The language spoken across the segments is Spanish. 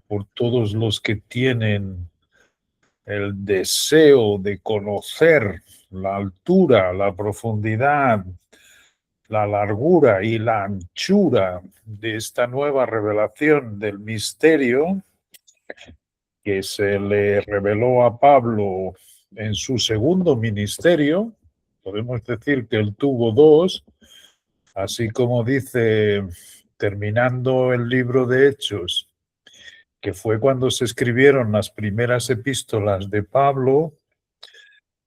por todos los que tienen el deseo de conocer la altura, la profundidad, la largura y la anchura de esta nueva revelación del misterio que se le reveló a Pablo en su segundo ministerio. Podemos decir que él tuvo dos, así como dice, terminando el libro de Hechos, que fue cuando se escribieron las primeras epístolas de Pablo,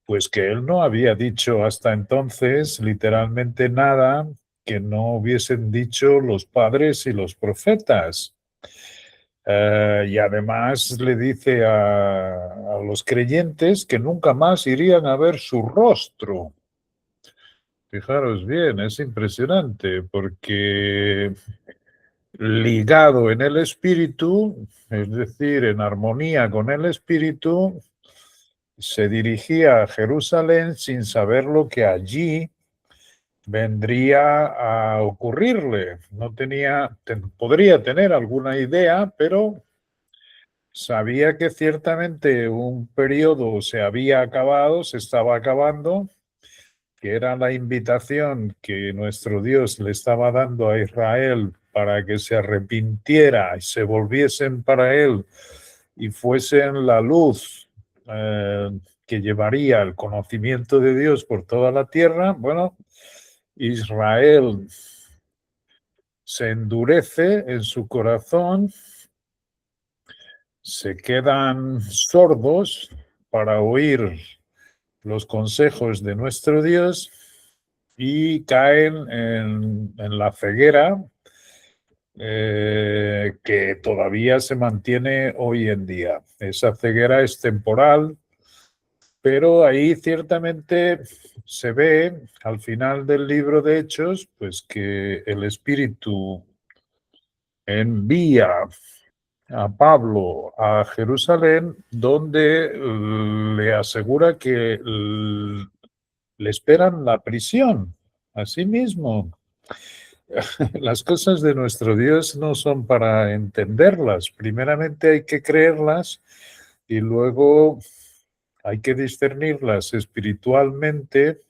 pues que él no había dicho hasta entonces literalmente nada que no hubiesen dicho los padres y los profetas. Y además le dice a los creyentes que nunca más irían a ver su rostro. Fijaros bien, es impresionante porque ligado en el espíritu, es decir, en armonía con el espíritu, se dirigía a Jerusalén sin saber lo que allí vendría a ocurrirle. No tenía, podría tener alguna idea, pero sabía que ciertamente un periodo se había acabado, se estaba acabando, que era la invitación que nuestro Dios le estaba dando a Israel para que se arrepintiera y se volviesen para él y fuesen la luz que llevaría el conocimiento de Dios por toda la tierra. Bueno, Israel se endurece en su corazón, se quedan sordos para oír los consejos de nuestro Dios y caen en la ceguera que todavía se mantiene hoy en día. Esa ceguera es temporal, pero ahí ciertamente se ve al final del libro de Hechos, pues que el Espíritu envía a Pablo a Jerusalén, donde le asegura que le esperan la prisión. Asimismo, las cosas de nuestro Dios no son para entenderlas. Primeramente hay que creerlas y luego hay que discernirlas espiritualmente,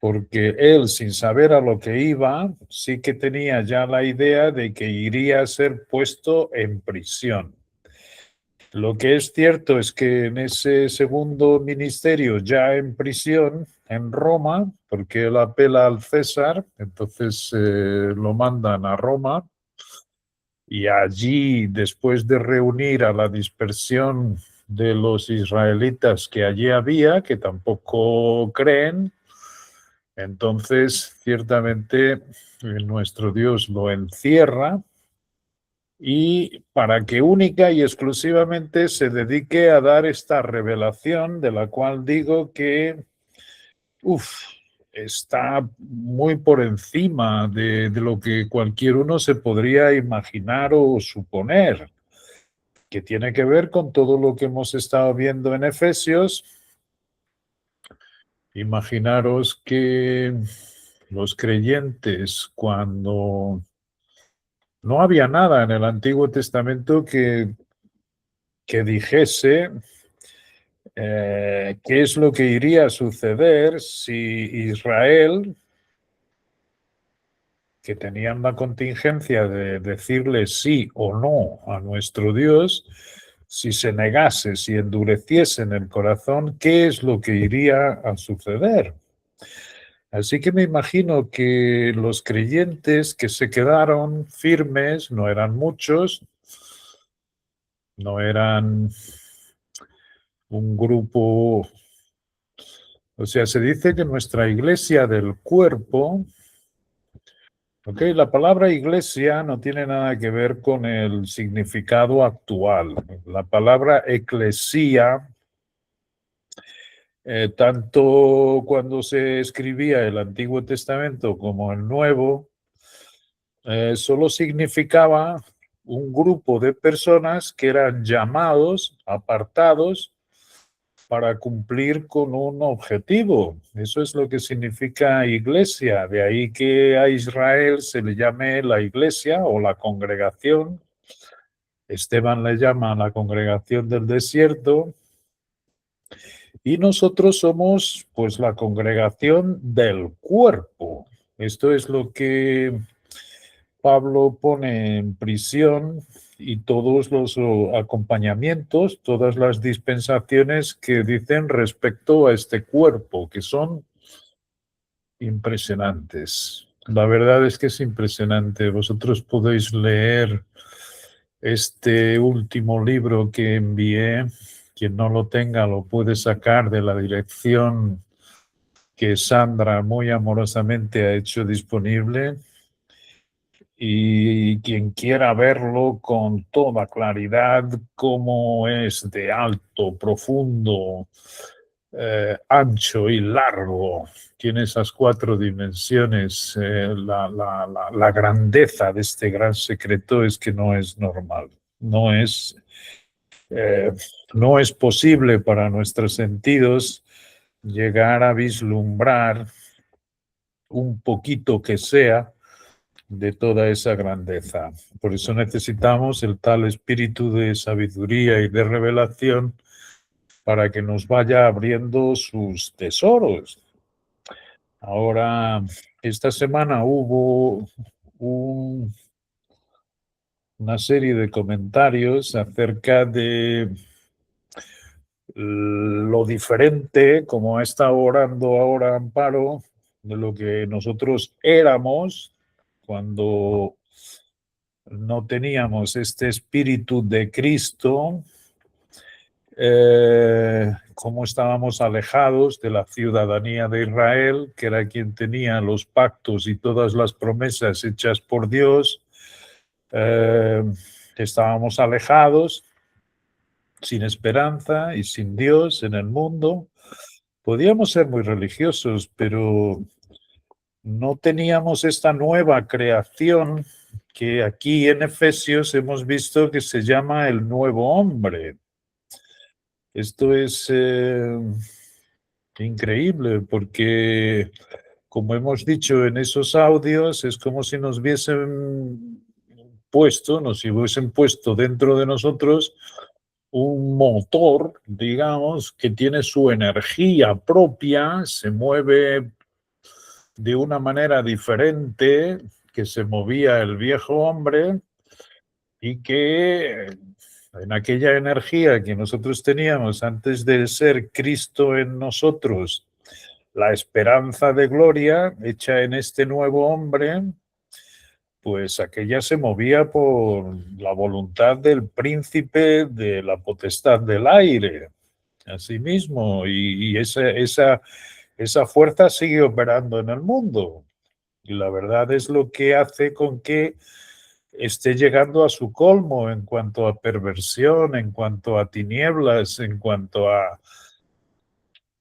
porque él, sin saber a lo que iba, sí que tenía ya la idea de que iría a ser puesto en prisión. Lo que es cierto es que en ese segundo ministerio, ya en prisión, en Roma, porque él apela al César, entonces lo mandan a Roma, y allí, después de reunir a la dispersión de los israelitas que allí había, que tampoco creen, entonces ciertamente nuestro Dios lo encierra y para que única y exclusivamente se dedique a dar esta revelación de la cual digo que está muy por encima de lo que cualquier uno se podría imaginar o suponer, que tiene que ver con todo lo que hemos estado viendo en Efesios. Imaginaros que los creyentes, cuando no había nada en el Antiguo Testamento que dijese qué es lo que iría a suceder si Israel, que tenían la contingencia de decirle sí o no a nuestro Dios, si se negase, si endureciese en el corazón, ¿qué es lo que iría a suceder? Así que me imagino que los creyentes que se quedaron firmes, no eran muchos, no eran un grupo, o sea, se dice que nuestra iglesia del cuerpo, ok, la palabra iglesia no tiene nada que ver con el significado actual. La palabra eclesía, tanto cuando se escribía el Antiguo Testamento como el Nuevo, solo significaba un grupo de personas que eran llamados, apartados, para cumplir con un objetivo. Eso es lo que significa iglesia. De ahí que a Israel se le llame la iglesia o la congregación, Esteban le llama a la congregación del desierto y nosotros somos pues la congregación del cuerpo. Esto es lo que Pablo pone en prisión y todos los acompañamientos, todas las dispensaciones que dicen respecto a este cuerpo, que son impresionantes. La verdad es que es impresionante. Vosotros podéis leer este último libro que envié. Quien no lo tenga lo puede sacar de la dirección que Sandra muy amorosamente ha hecho disponible. Y quien quiera verlo con toda claridad, cómo es de alto, profundo, ancho y largo, tiene esas 4 dimensiones. La grandeza de este gran secreto es que no es normal, eh, no es posible para nuestros sentidos llegar a vislumbrar un poquito que sea de toda esa grandeza. Por eso necesitamos el tal espíritu de sabiduría y de revelación para que nos vaya abriendo sus tesoros. Ahora, esta semana hubo una serie de comentarios acerca de lo diferente, como ha estado orando ahora Amparo, de lo que nosotros éramos cuando no teníamos este espíritu de Cristo, cómo estábamos alejados de la ciudadanía de Israel, que era quien tenía los pactos y todas las promesas hechas por Dios. Estábamos alejados, sin esperanza y sin Dios en el mundo. Podíamos ser muy religiosos, pero no teníamos esta nueva creación que aquí en Efesios hemos visto que se llama el nuevo hombre. Esto es increíble porque, como hemos dicho en esos audios, es como si nos hubiesen puesto dentro de nosotros un motor, digamos, que tiene su energía propia, se mueve de una manera diferente que se movía el viejo hombre y que en aquella energía que nosotros teníamos antes de ser Cristo en nosotros, la esperanza de gloria hecha en este nuevo hombre, pues aquella se movía por la voluntad del príncipe de la potestad del aire, así mismo, y esa fuerza sigue operando en el mundo. Y la verdad es lo que hace con que esté llegando a su colmo en cuanto a perversión, en cuanto a tinieblas, en cuanto a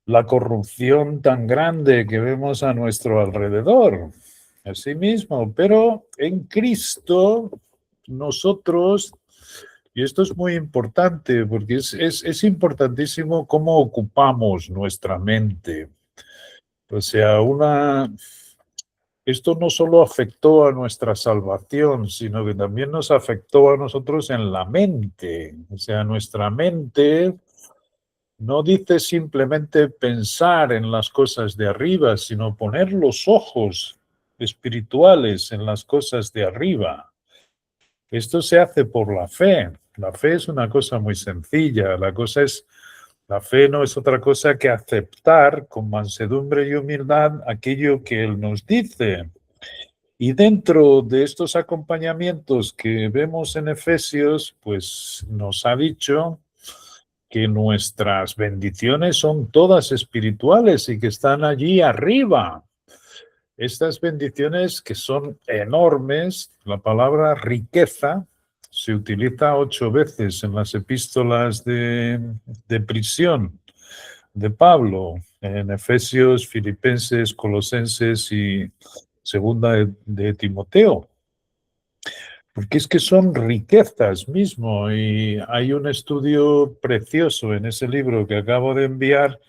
la corrupción tan grande que vemos a nuestro alrededor. Así mismo, pero en Cristo nosotros, y esto es muy importante porque es importantísimo cómo ocupamos nuestra mente. O sea, esto no solo afectó a nuestra salvación, sino que también nos afectó a nosotros en la mente. O sea, nuestra mente no dice simplemente pensar en las cosas de arriba, sino poner los ojos espirituales en las cosas de arriba. Esto se hace por la fe. La fe es una cosa muy sencilla. La fe no es otra cosa que aceptar con mansedumbre y humildad aquello que Él nos dice. Y dentro de estos acompañamientos que vemos en Efesios, pues nos ha dicho que nuestras bendiciones son todas espirituales y que están allí arriba. Estas bendiciones que son enormes, la palabra riqueza se utiliza 8 veces en las epístolas de prisión de Pablo, en Efesios, Filipenses, Colosenses y segunda de Timoteo. Porque es que son riquezas mismo y hay un estudio precioso en ese libro que acabo de enviar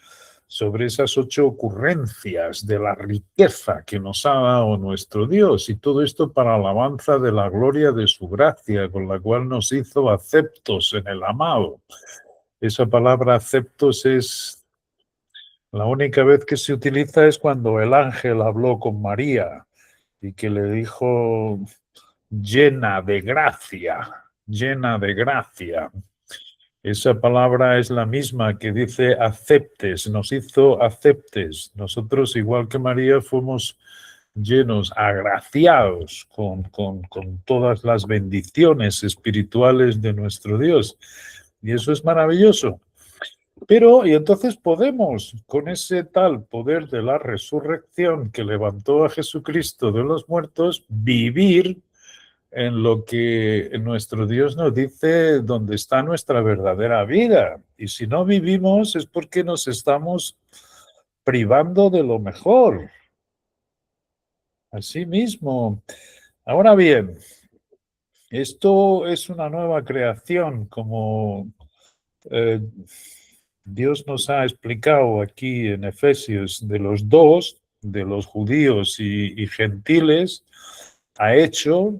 sobre esas 8 ocurrencias de la riqueza que nos ha dado nuestro Dios, y todo esto para alabanza de la gloria de su gracia, con la cual nos hizo aceptos en el amado. Esa palabra aceptos es la única vez que se utiliza es cuando el ángel habló con María y que le dijo llena de gracia, llena de gracia. Esa palabra es la misma que dice aceptes, nos hizo aceptes. Nosotros, igual que María, fuimos llenos, agraciados con todas las bendiciones espirituales de nuestro Dios. Y eso es maravilloso. Pero, y entonces podemos, con ese tal poder de la resurrección que levantó a Jesucristo de los muertos, vivir en lo que nuestro Dios nos dice dónde está nuestra verdadera vida. Y si no vivimos es porque nos estamos privando de lo mejor. Así mismo. Ahora bien, esto es una nueva creación, como Dios nos ha explicado aquí en Efesios, de los dos, de los judíos y gentiles, ha hecho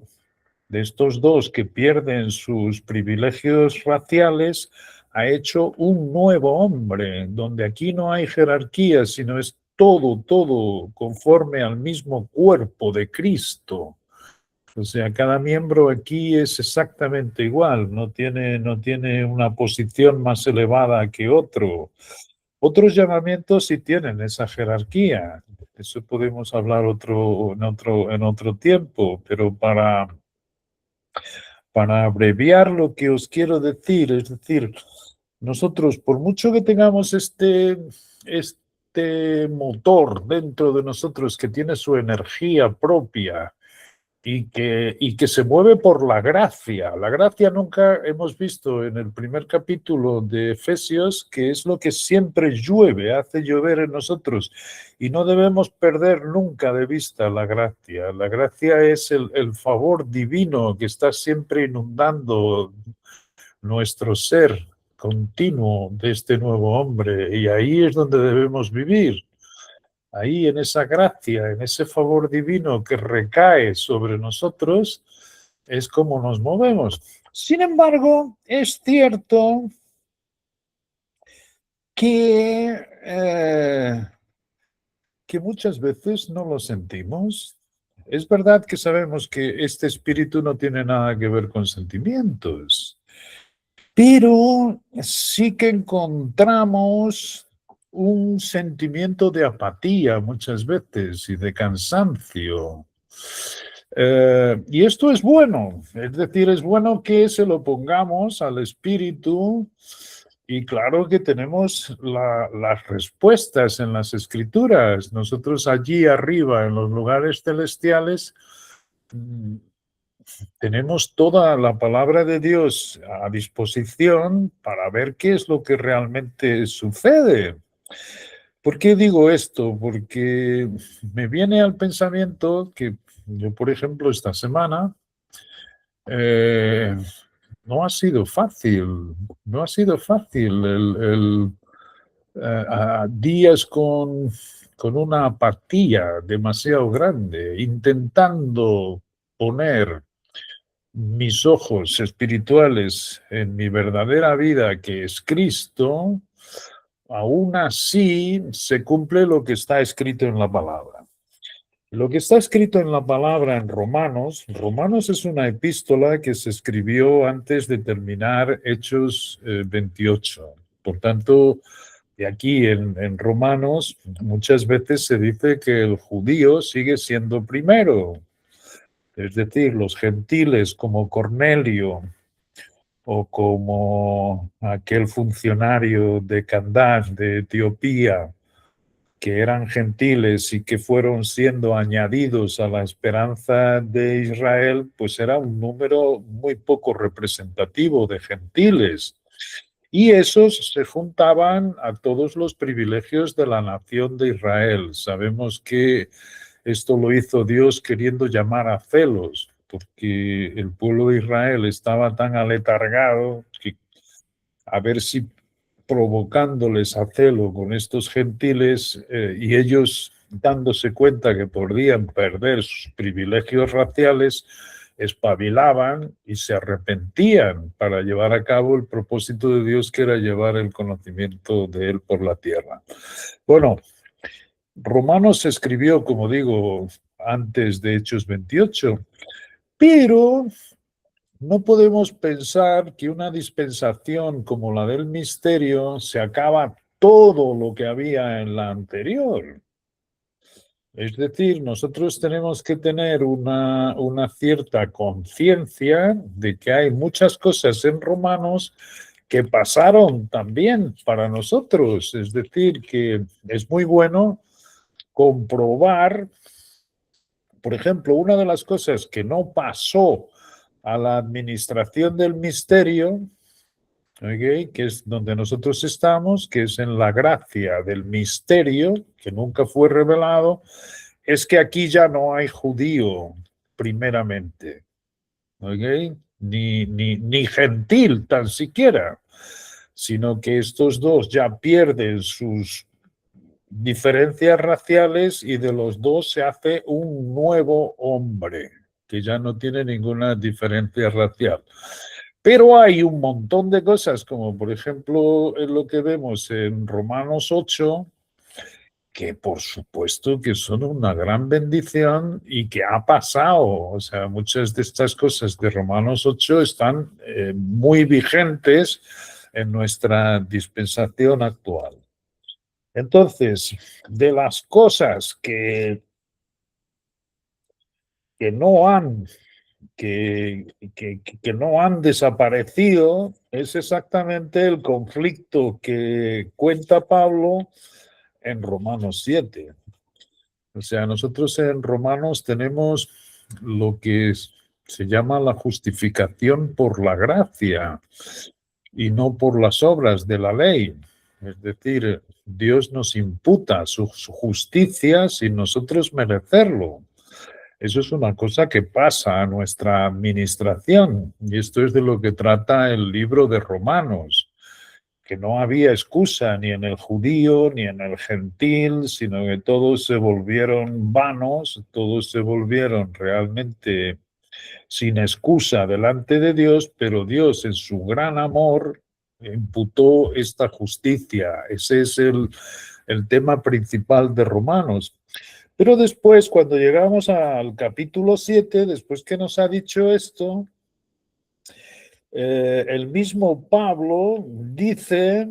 de estos dos que pierden sus privilegios raciales, ha hecho un nuevo hombre, donde aquí no hay jerarquía, sino es todo conforme al mismo cuerpo de Cristo. O sea, cada miembro aquí es exactamente igual, no tiene una posición más elevada que otro. Otros llamamientos sí tienen esa jerarquía. Eso podemos hablar en otro tiempo, pero para abreviar lo que os quiero decir, es decir, nosotros, por mucho que tengamos este motor dentro de nosotros que tiene su energía propia y que se mueve por la gracia. La gracia nunca hemos visto en el primer capítulo de Efesios, que es lo que siempre llueve, hace llover en nosotros. Y no debemos perder nunca de vista la gracia. La gracia es el favor divino que está siempre inundando nuestro ser continuo de este nuevo hombre. Y ahí es donde debemos vivir. Ahí en esa gracia, en ese favor divino que recae sobre nosotros, es como nos movemos. Sin embargo, es cierto que muchas veces no lo sentimos. Es verdad que sabemos que este espíritu no tiene nada que ver con sentimientos, pero sí que encontramos un sentimiento de apatía muchas veces y de cansancio. Y esto es bueno, es decir, es bueno que se lo pongamos al espíritu y claro que tenemos las respuestas en las escrituras. Nosotros allí arriba en los lugares celestiales tenemos toda la palabra de Dios a disposición para ver qué es lo que realmente sucede. ¿Por qué digo esto? Porque me viene al pensamiento que yo, por ejemplo, esta semana no ha sido fácil, no ha sido fácil días con una apatía demasiado grande, intentando poner mis ojos espirituales en mi verdadera vida, que es Cristo, aún así se cumple lo que está escrito en la palabra. Lo que está escrito en la palabra en Romanos, Romanos es una epístola que se escribió antes de terminar Hechos 28. Por tanto, de aquí en Romanos muchas veces se dice que el judío sigue siendo primero. Es decir, los gentiles como Cornelio o como aquel funcionario de Candace de Etiopía, que eran gentiles y que fueron siendo añadidos a la esperanza de Israel, pues era un número muy poco representativo de gentiles. Y esos se juntaban a todos los privilegios de la nación de Israel. Sabemos que esto lo hizo Dios queriendo llamar a celos, porque el pueblo de Israel estaba tan aletargado que a ver si provocándoles a celo con estos gentiles y ellos dándose cuenta que podrían perder sus privilegios raciales, espabilaban y se arrepentían para llevar a cabo el propósito de Dios, que era llevar el conocimiento de Él por la tierra. Bueno, Romanos se escribió, como digo, antes de Hechos 28, pero no podemos pensar que una dispensación como la del misterio se acaba todo lo que había en la anterior. Es decir, nosotros tenemos que tener una cierta conciencia de que hay muchas cosas en Romanos que pasaron también para nosotros. Es decir, que es muy bueno comprobar, por ejemplo, una de las cosas que no pasó a la administración del misterio, ¿okay?, que es donde nosotros estamos, que es en la gracia del misterio, que nunca fue revelado, es que aquí ya no hay judío, primeramente, ¿okay?, ni gentil tan siquiera, sino que estos dos ya pierden sus diferencias raciales y de los dos se hace un nuevo hombre que ya no tiene ninguna diferencia racial. Pero hay un montón de cosas, como por ejemplo en lo que vemos en Romanos 8, que por supuesto que son una gran bendición y que ha pasado. O sea, muchas de estas cosas de Romanos 8 están muy vigentes en nuestra dispensación actual. Entonces, de las cosas que no han no han desaparecido es exactamente el conflicto que cuenta Pablo en Romanos 7. O sea, nosotros en Romanos tenemos lo que se llama la justificación por la gracia y no por las obras de la ley. Es decir, Dios nos imputa su justicia sin nosotros merecerlo. Eso es una cosa que pasa a nuestra administración, y esto es de lo que trata el libro de Romanos, que no había excusa ni en el judío ni en el gentil, sino que todos se volvieron vanos, todos se volvieron realmente sin excusa delante de Dios, pero Dios en su gran amor imputó esta justicia. Ese es el tema principal de Romanos. Pero después, cuando llegamos al capítulo 7, después que nos ha dicho esto, el mismo Pablo dice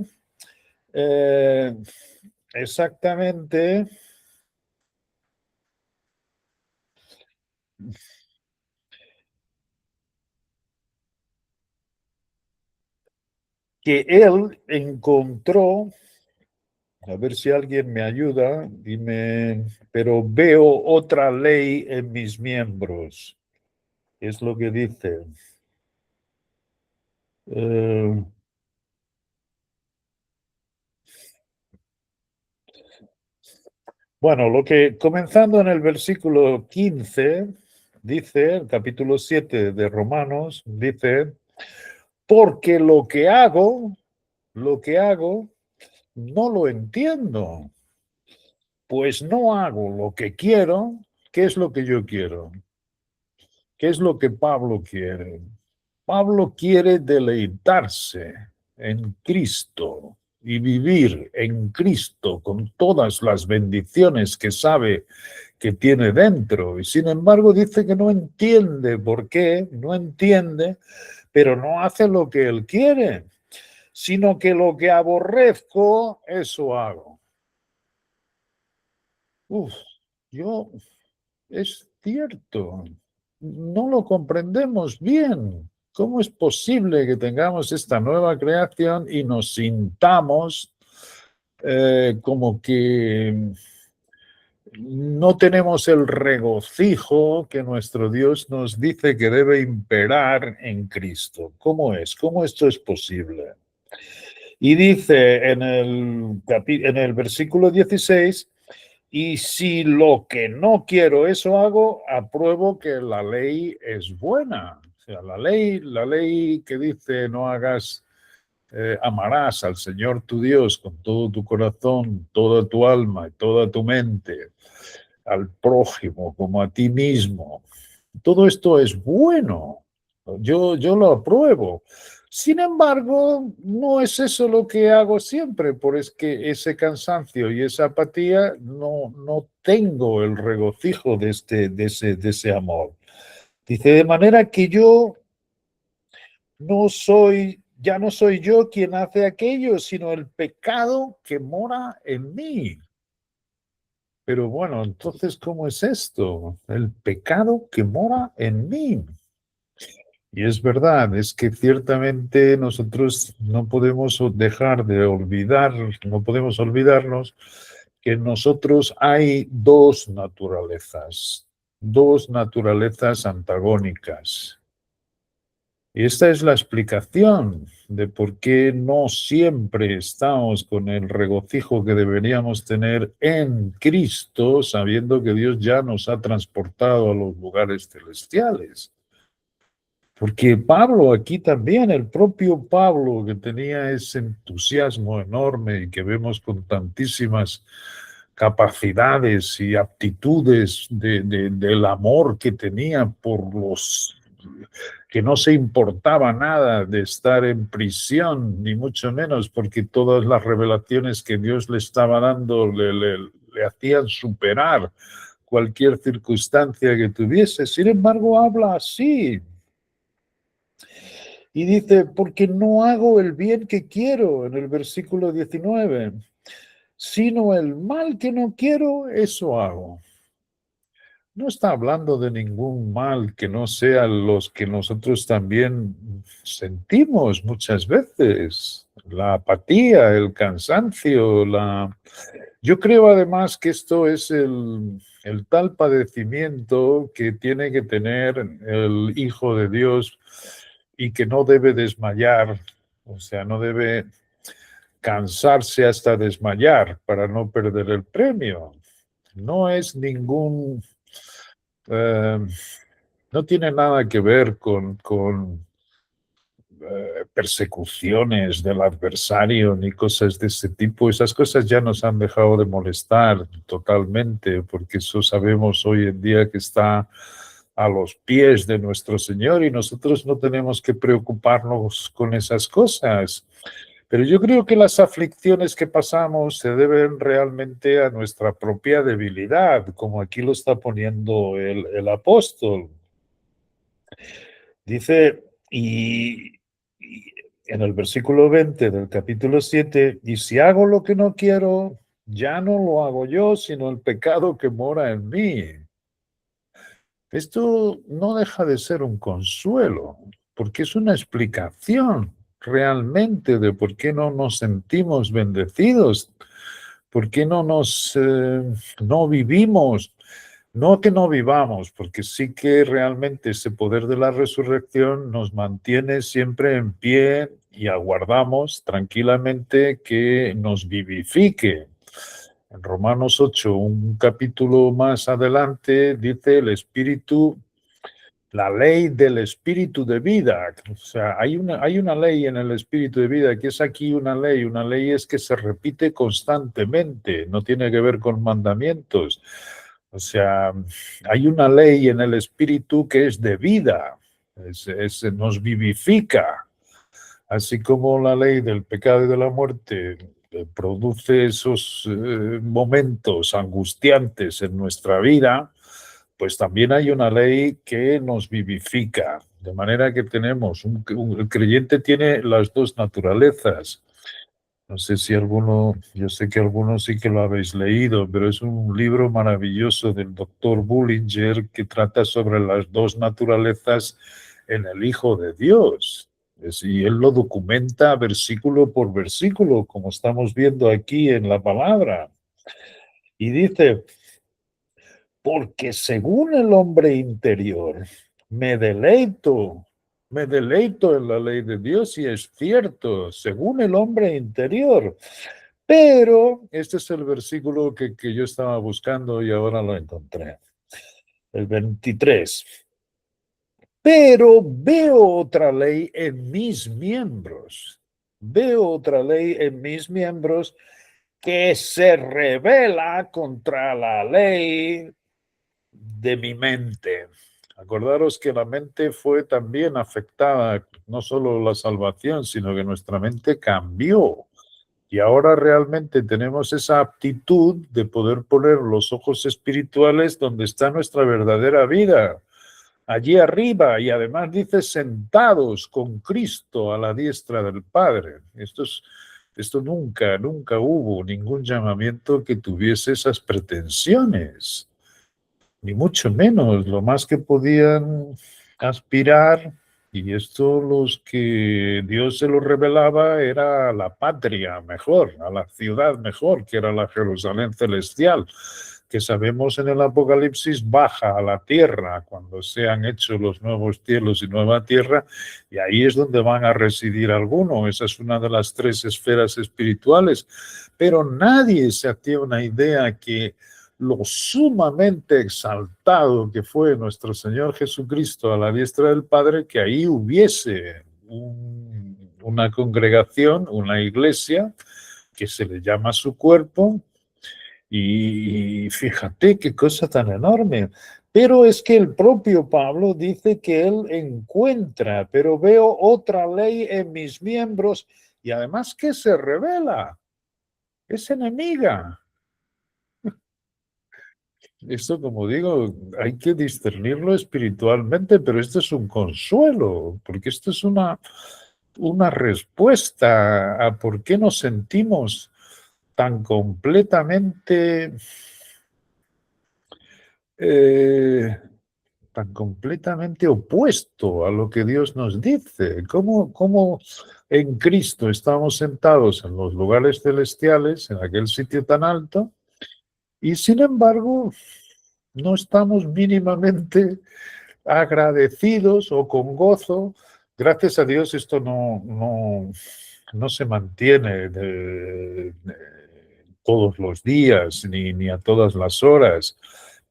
exactamente que él encontró, a ver si alguien me ayuda, dime, pero veo otra ley en mis miembros. Es lo que dice. Bueno, lo que comenzando en el versículo 15, dice, el capítulo 7 de Romanos, dice, porque lo que hago, no lo entiendo, pues no hago lo que quiero. ¿Qué es lo que yo quiero? ¿Qué es lo que Pablo quiere? Pablo quiere deleitarse en Cristo y vivir en Cristo con todas las bendiciones que sabe que tiene dentro. Y sin embargo dice que no entiende por qué, no entiende, pero no hace lo que él quiere, sino que lo que aborrezco, eso hago. Yo, es cierto, no lo comprendemos bien. ¿Cómo es posible que tengamos esta nueva creación y nos sintamos como que no tenemos el regocijo que nuestro Dios nos dice que debe imperar en Cristo? ¿Cómo es? ¿Cómo esto es posible? Y dice en el versículo 16, y si lo que no quiero eso hago, apruebo que la ley es buena. O sea, la ley que dice no hagas amarás al Señor tu Dios con todo tu corazón, toda tu alma y toda tu mente, al prójimo como a ti mismo. Todo esto es bueno. Yo lo apruebo. Sin embargo, no es eso lo que hago siempre, por es que ese cansancio y esa apatía no tengo el regocijo de ese amor. Dice, de manera que yo ya no soy yo quien hace aquello, sino el pecado que mora en mí. Pero bueno, entonces, ¿cómo es esto? El pecado que mora en mí. Y es verdad, es que ciertamente nosotros no podemos dejar de olvidar, no podemos olvidarnos que en nosotros hay dos naturalezas antagónicas. Y esta es la explicación de por qué no siempre estamos con el regocijo que deberíamos tener en Cristo, sabiendo que Dios ya nos ha transportado a los lugares celestiales. Porque Pablo aquí también, el propio Pablo, que tenía ese entusiasmo enorme y que vemos con tantísimas capacidades y aptitudes del amor que tenía por los que no se importaba nada de estar en prisión, ni mucho menos, porque todas las revelaciones que Dios le estaba dando le hacían superar cualquier circunstancia que tuviese. Sin embargo, habla así. Y dice, porque no hago el bien que quiero, en el versículo 19, sino el mal que no quiero, eso hago. No está hablando de ningún mal que no sean los que nosotros también sentimos muchas veces. La apatía, el cansancio, Yo creo además que esto es el tal padecimiento que tiene que tener el Hijo de Dios y que no debe desmayar, o sea, no debe cansarse hasta desmayar para no perder el premio. No es eh, no tiene nada que ver con persecuciones del adversario ni cosas de ese tipo. Esas cosas ya nos han dejado de molestar totalmente, porque eso sabemos hoy en día que está a los pies de nuestro Señor y nosotros no tenemos que preocuparnos con esas cosas. Pero yo creo que las aflicciones que pasamos se deben realmente a nuestra propia debilidad, como aquí lo está poniendo el apóstol. Dice, y en el versículo 20 del capítulo 7, y si hago lo que no quiero, ya no lo hago yo, sino el pecado que mora en mí. Esto no deja de ser un consuelo, porque es una explicación realmente de por qué no nos sentimos bendecidos, por qué no vivimos. No que no vivamos, porque sí que realmente ese poder de la resurrección nos mantiene siempre en pie y aguardamos tranquilamente que nos vivifique. En Romanos 8, un capítulo más adelante, dice el Espíritu, la ley del Espíritu de vida. O sea, hay una ley en el Espíritu de vida que es aquí una ley. Una ley es que se repite constantemente, no tiene que ver con mandamientos. O sea, hay una ley en el Espíritu que es de vida, nos vivifica, así como la ley del pecado y de la muerte produce esos momentos angustiantes en nuestra vida, pues también hay una ley que nos vivifica, de manera que tenemos, el creyente tiene las dos naturalezas. No sé si alguno, yo sé que algunos sí que lo habéis leído, pero es un libro maravilloso del doctor Bullinger que trata sobre las dos naturalezas en el Hijo de Dios. Y él lo documenta versículo por versículo, como estamos viendo aquí en la palabra. Y dice, porque según el hombre interior, me deleito, me deleito en la ley de Dios y es cierto, según el hombre interior. Pero este es el versículo que yo estaba buscando y ahora lo encontré. El 23. Pero veo otra ley en mis miembros. veo otra ley en mis miembros que se rebela contra la ley de mi mente. Acordaros que la mente fue también afectada, no solo la salvación, sino que nuestra mente cambió. Y ahora realmente tenemos esa aptitud de poder poner los ojos espirituales donde está nuestra verdadera vida, allí arriba, y además dice sentados con Cristo a la diestra del Padre. Esto nunca hubo ningún llamamiento que tuviese esas pretensiones, ni mucho menos. Lo más que podían aspirar, y esto los que Dios se lo revelaba, era a la patria mejor, a la ciudad mejor, que era la Jerusalén celestial, que sabemos en el Apocalipsis baja a la tierra cuando sean hechos los nuevos cielos y nueva tierra, y ahí es donde van a residir algunos. Esa es una de las tres esferas espirituales, pero nadie se hacía una idea que lo sumamente exaltado que fue nuestro Señor Jesucristo a la diestra del Padre, que ahí hubiese una congregación, una iglesia, que se le llama su cuerpo, y fíjate qué cosa tan enorme. Pero es que el propio Pablo dice que él encuentra, pero veo otra ley en mis miembros, y además que se revela, es enemiga. Esto, como digo, hay que discernirlo espiritualmente, pero esto es un consuelo, porque esto es una respuesta a por qué nos sentimos tan completamente, eh, tan completamente opuesto a lo que Dios nos dice. ¿Cómo en Cristo estamos sentados en los lugares celestiales, en aquel sitio tan alto, y sin embargo no estamos mínimamente agradecidos o con gozo? Gracias a Dios esto no se mantiene todos los días ni a todas las horas,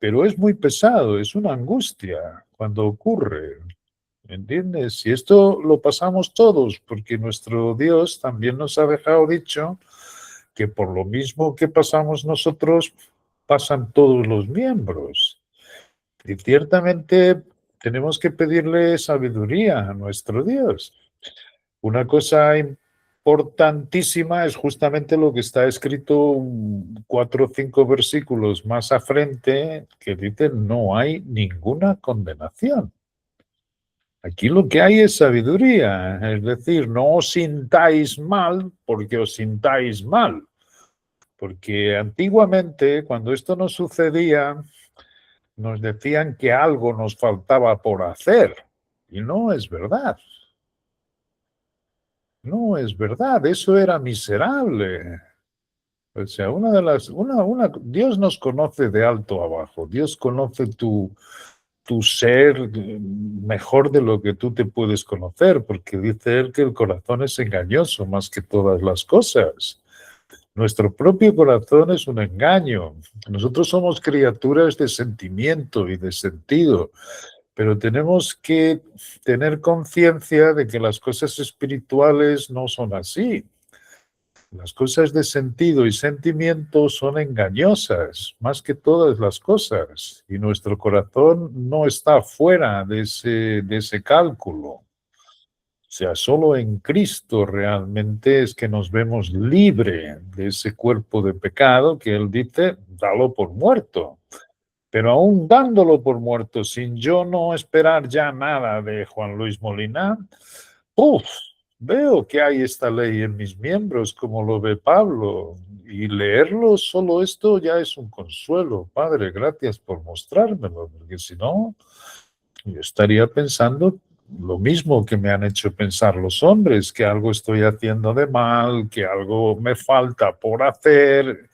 pero es muy pesado, es una angustia cuando ocurre, ¿entiendes? Y esto lo pasamos todos, porque nuestro Dios también nos ha dejado dicho que por lo mismo que pasamos nosotros, pasan todos los miembros. Y ciertamente tenemos que pedirle sabiduría a nuestro Dios. Una cosa importantísima es justamente lo que está escrito 4 o 5 versículos más a frente, que dice no hay ninguna condenación. Aquí lo que hay es sabiduría, es decir, no os sintáis mal porque os sintáis mal. Porque antiguamente, cuando esto nos sucedía, nos decían que algo nos faltaba por hacer. Y no es verdad. No es verdad. Eso era miserable. O sea, Dios nos conoce de alto a bajo. Dios conoce tu ser mejor de lo que tú te puedes conocer, porque dice él que el corazón es engañoso más que todas las cosas. Nuestro propio corazón es un engaño. Nosotros somos criaturas de sentimiento y de sentido, pero tenemos que tener conciencia de que las cosas espirituales no son así. Las cosas de sentido y sentimiento son engañosas, más que todas las cosas, y nuestro corazón no está fuera de ese cálculo. O sea, solo en Cristo realmente es que nos vemos libre de ese cuerpo de pecado que Él dice, dalo por muerto. Pero aún dándolo por muerto, sin yo no esperar ya nada de Juan Luis Molina, uf, veo que hay esta ley en mis miembros, como lo ve Pablo, y leerlo, solo esto ya es un consuelo. Padre, gracias por mostrármelo, porque si no, yo estaría pensando lo mismo que me han hecho pensar los hombres, que algo estoy haciendo de mal, que algo me falta por hacer,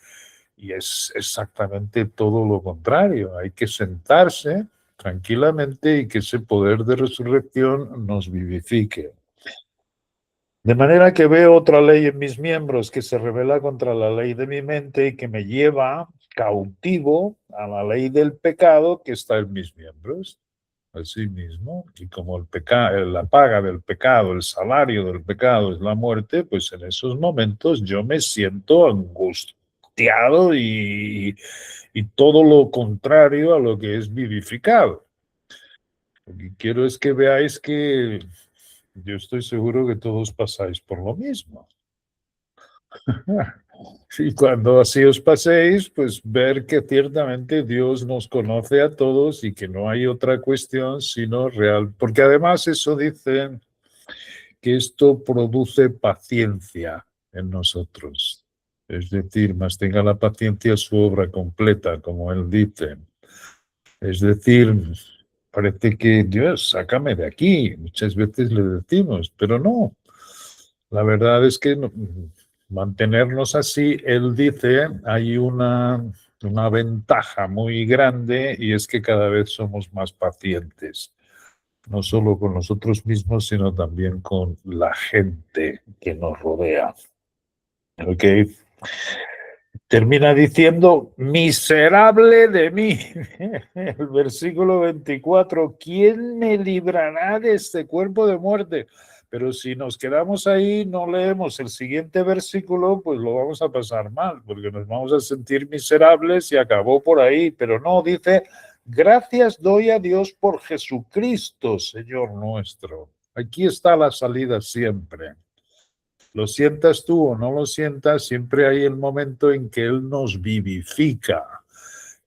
y es exactamente todo lo contrario. Hay que sentarse tranquilamente y que ese poder de resurrección nos vivifique. De manera que veo otra ley en mis miembros que se revela contra la ley de mi mente y que me lleva cautivo a la ley del pecado que está en mis miembros. así mismo, y como la paga del pecado, el salario del pecado es la muerte, pues en esos momentos yo me siento angustiado y todo lo contrario a lo que es vivificado. Lo que quiero es que veáis que yo estoy seguro que todos pasáis por lo mismo. Y cuando así os paséis, pues ver que ciertamente Dios nos conoce a todos y que no hay otra cuestión sino real. Porque además eso dice que esto produce paciencia en nosotros. Es decir, más tenga la paciencia su obra completa, como él dice. Es decir, parece que Dios, sácame de aquí. Muchas veces le decimos, pero no. La verdad es que mantenernos así, él dice, hay una ventaja muy grande y es que cada vez somos más pacientes, no solo con nosotros mismos, sino también con la gente que nos rodea. ¿Ok? Termina diciendo, miserable de mí. El versículo 24, ¿quién me librará de este cuerpo de muerte? Pero si nos quedamos ahí, no leemos el siguiente versículo, pues lo vamos a pasar mal, porque nos vamos a sentir miserables y acabó por ahí. Pero no, dice, gracias doy a Dios por Jesucristo, Señor nuestro. Aquí está la salida siempre. Lo sientas tú o no lo sientas, siempre hay el momento en que Él nos vivifica.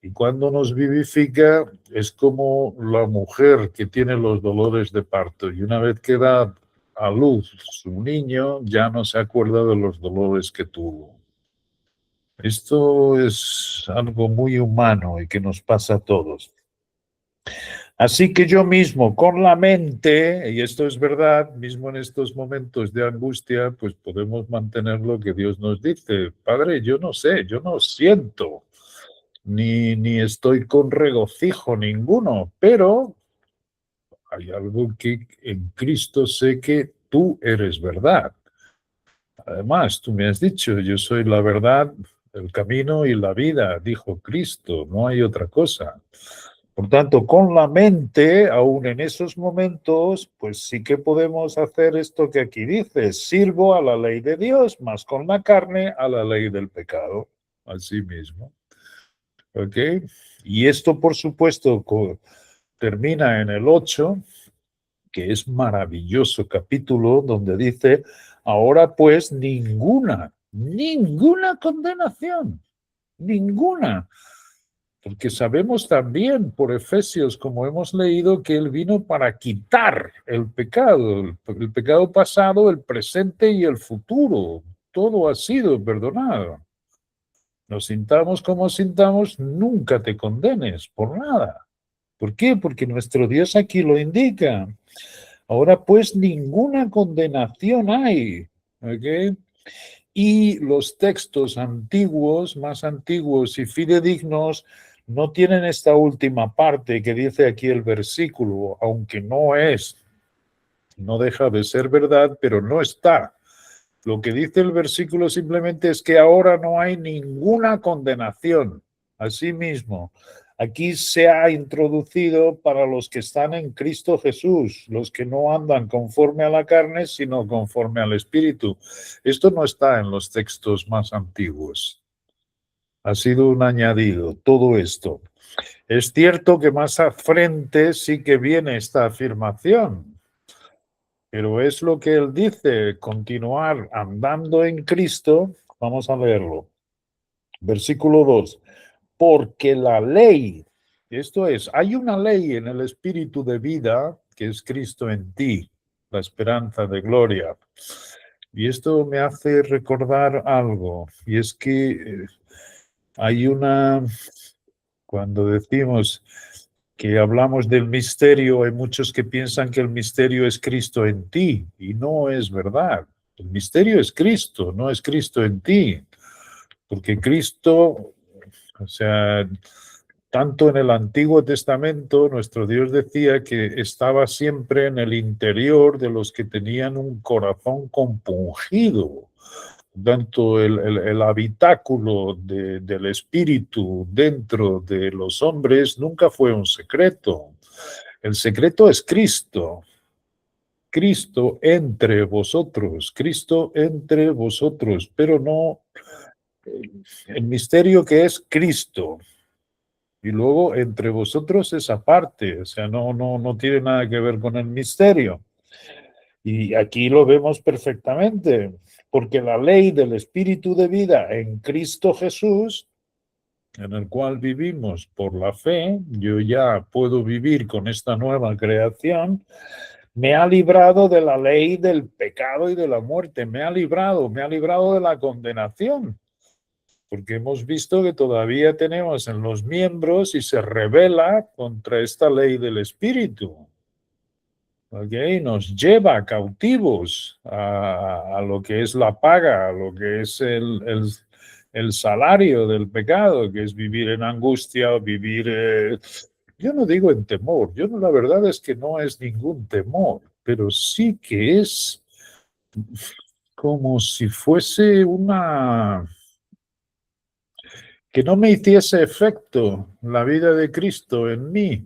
Y cuando nos vivifica es como la mujer que tiene los dolores de parto y una vez que da a luz su niño ya no se acuerda de los dolores que tuvo. Esto es algo muy humano y que nos pasa a todos. Así que yo mismo, con la mente, y esto es verdad, mismo en estos momentos de angustia, pues podemos mantener lo que Dios nos dice. Padre, yo no sé, yo no siento, ni estoy con regocijo ninguno, pero hay algo que en Cristo sé que tú eres verdad. Además, tú me has dicho, yo soy la verdad, el camino y la vida, dijo Cristo, no hay otra cosa. Por tanto, con la mente, aún en esos momentos, pues sí que podemos hacer esto que aquí dice, sirvo a la ley de Dios, más con la carne a la ley del pecado, así mismo. ¿Ok? Y esto, por supuesto, termina en el 8, que es maravilloso capítulo, donde dice, ahora pues ninguna condenación, ninguna. Porque sabemos también por Efesios, como hemos leído, que Él vino para quitar el pecado pasado, el presente y el futuro. Todo ha sido perdonado. Nos sintamos como sintamos, nunca te condenes por nada. ¿Por qué? Porque nuestro Dios aquí lo indica. Ahora pues ninguna condenación hay. ¿Ok? Y los textos antiguos, más antiguos y fidedignos, no tienen esta última parte que dice aquí el versículo, aunque no deja de ser verdad, pero no está. Lo que dice el versículo simplemente es que ahora no hay ninguna condenación. Asimismo, aquí se ha introducido para los que están en Cristo Jesús, los que no andan conforme a la carne, sino conforme al Espíritu. Esto no está en los textos más antiguos. Ha sido un añadido, todo esto. Es cierto que más a frente sí que viene esta afirmación, pero es lo que él dice, continuar andando en Cristo. Vamos a leerlo. Versículo 2. Porque la ley, esto es, hay una ley en el espíritu de vida que es Cristo en ti, la esperanza de gloria. Y esto me hace recordar algo, y es que hay cuando decimos que hablamos del misterio, hay muchos que piensan que el misterio es Cristo en ti, y no es verdad. El misterio es Cristo, no es Cristo en ti, porque Cristo, o sea, tanto en el Antiguo Testamento, nuestro Dios decía que estaba siempre en el interior de los que tenían un corazón compungido. Tanto el habitáculo del espíritu dentro de los hombres nunca fue un secreto. El secreto es Cristo. Cristo entre vosotros, pero no el misterio que es Cristo. Y luego entre vosotros es aparte, o sea, no tiene nada que ver con el misterio. Y aquí lo vemos perfectamente, porque la ley del espíritu de vida en Cristo Jesús, en el cual vivimos por la fe, yo ya puedo vivir con esta nueva creación, me ha librado de la ley del pecado y de la muerte, me ha librado de la condenación, porque hemos visto que todavía tenemos en los miembros y se rebela contra esta ley del espíritu. ¿Okay? Nos lleva cautivos a lo que es la paga, a lo que es el salario del pecado, que es vivir en angustia, vivir, yo no digo en temor, la verdad es que no es ningún temor, pero sí que es como si fuese que no me hiciese efecto la vida de Cristo en mí.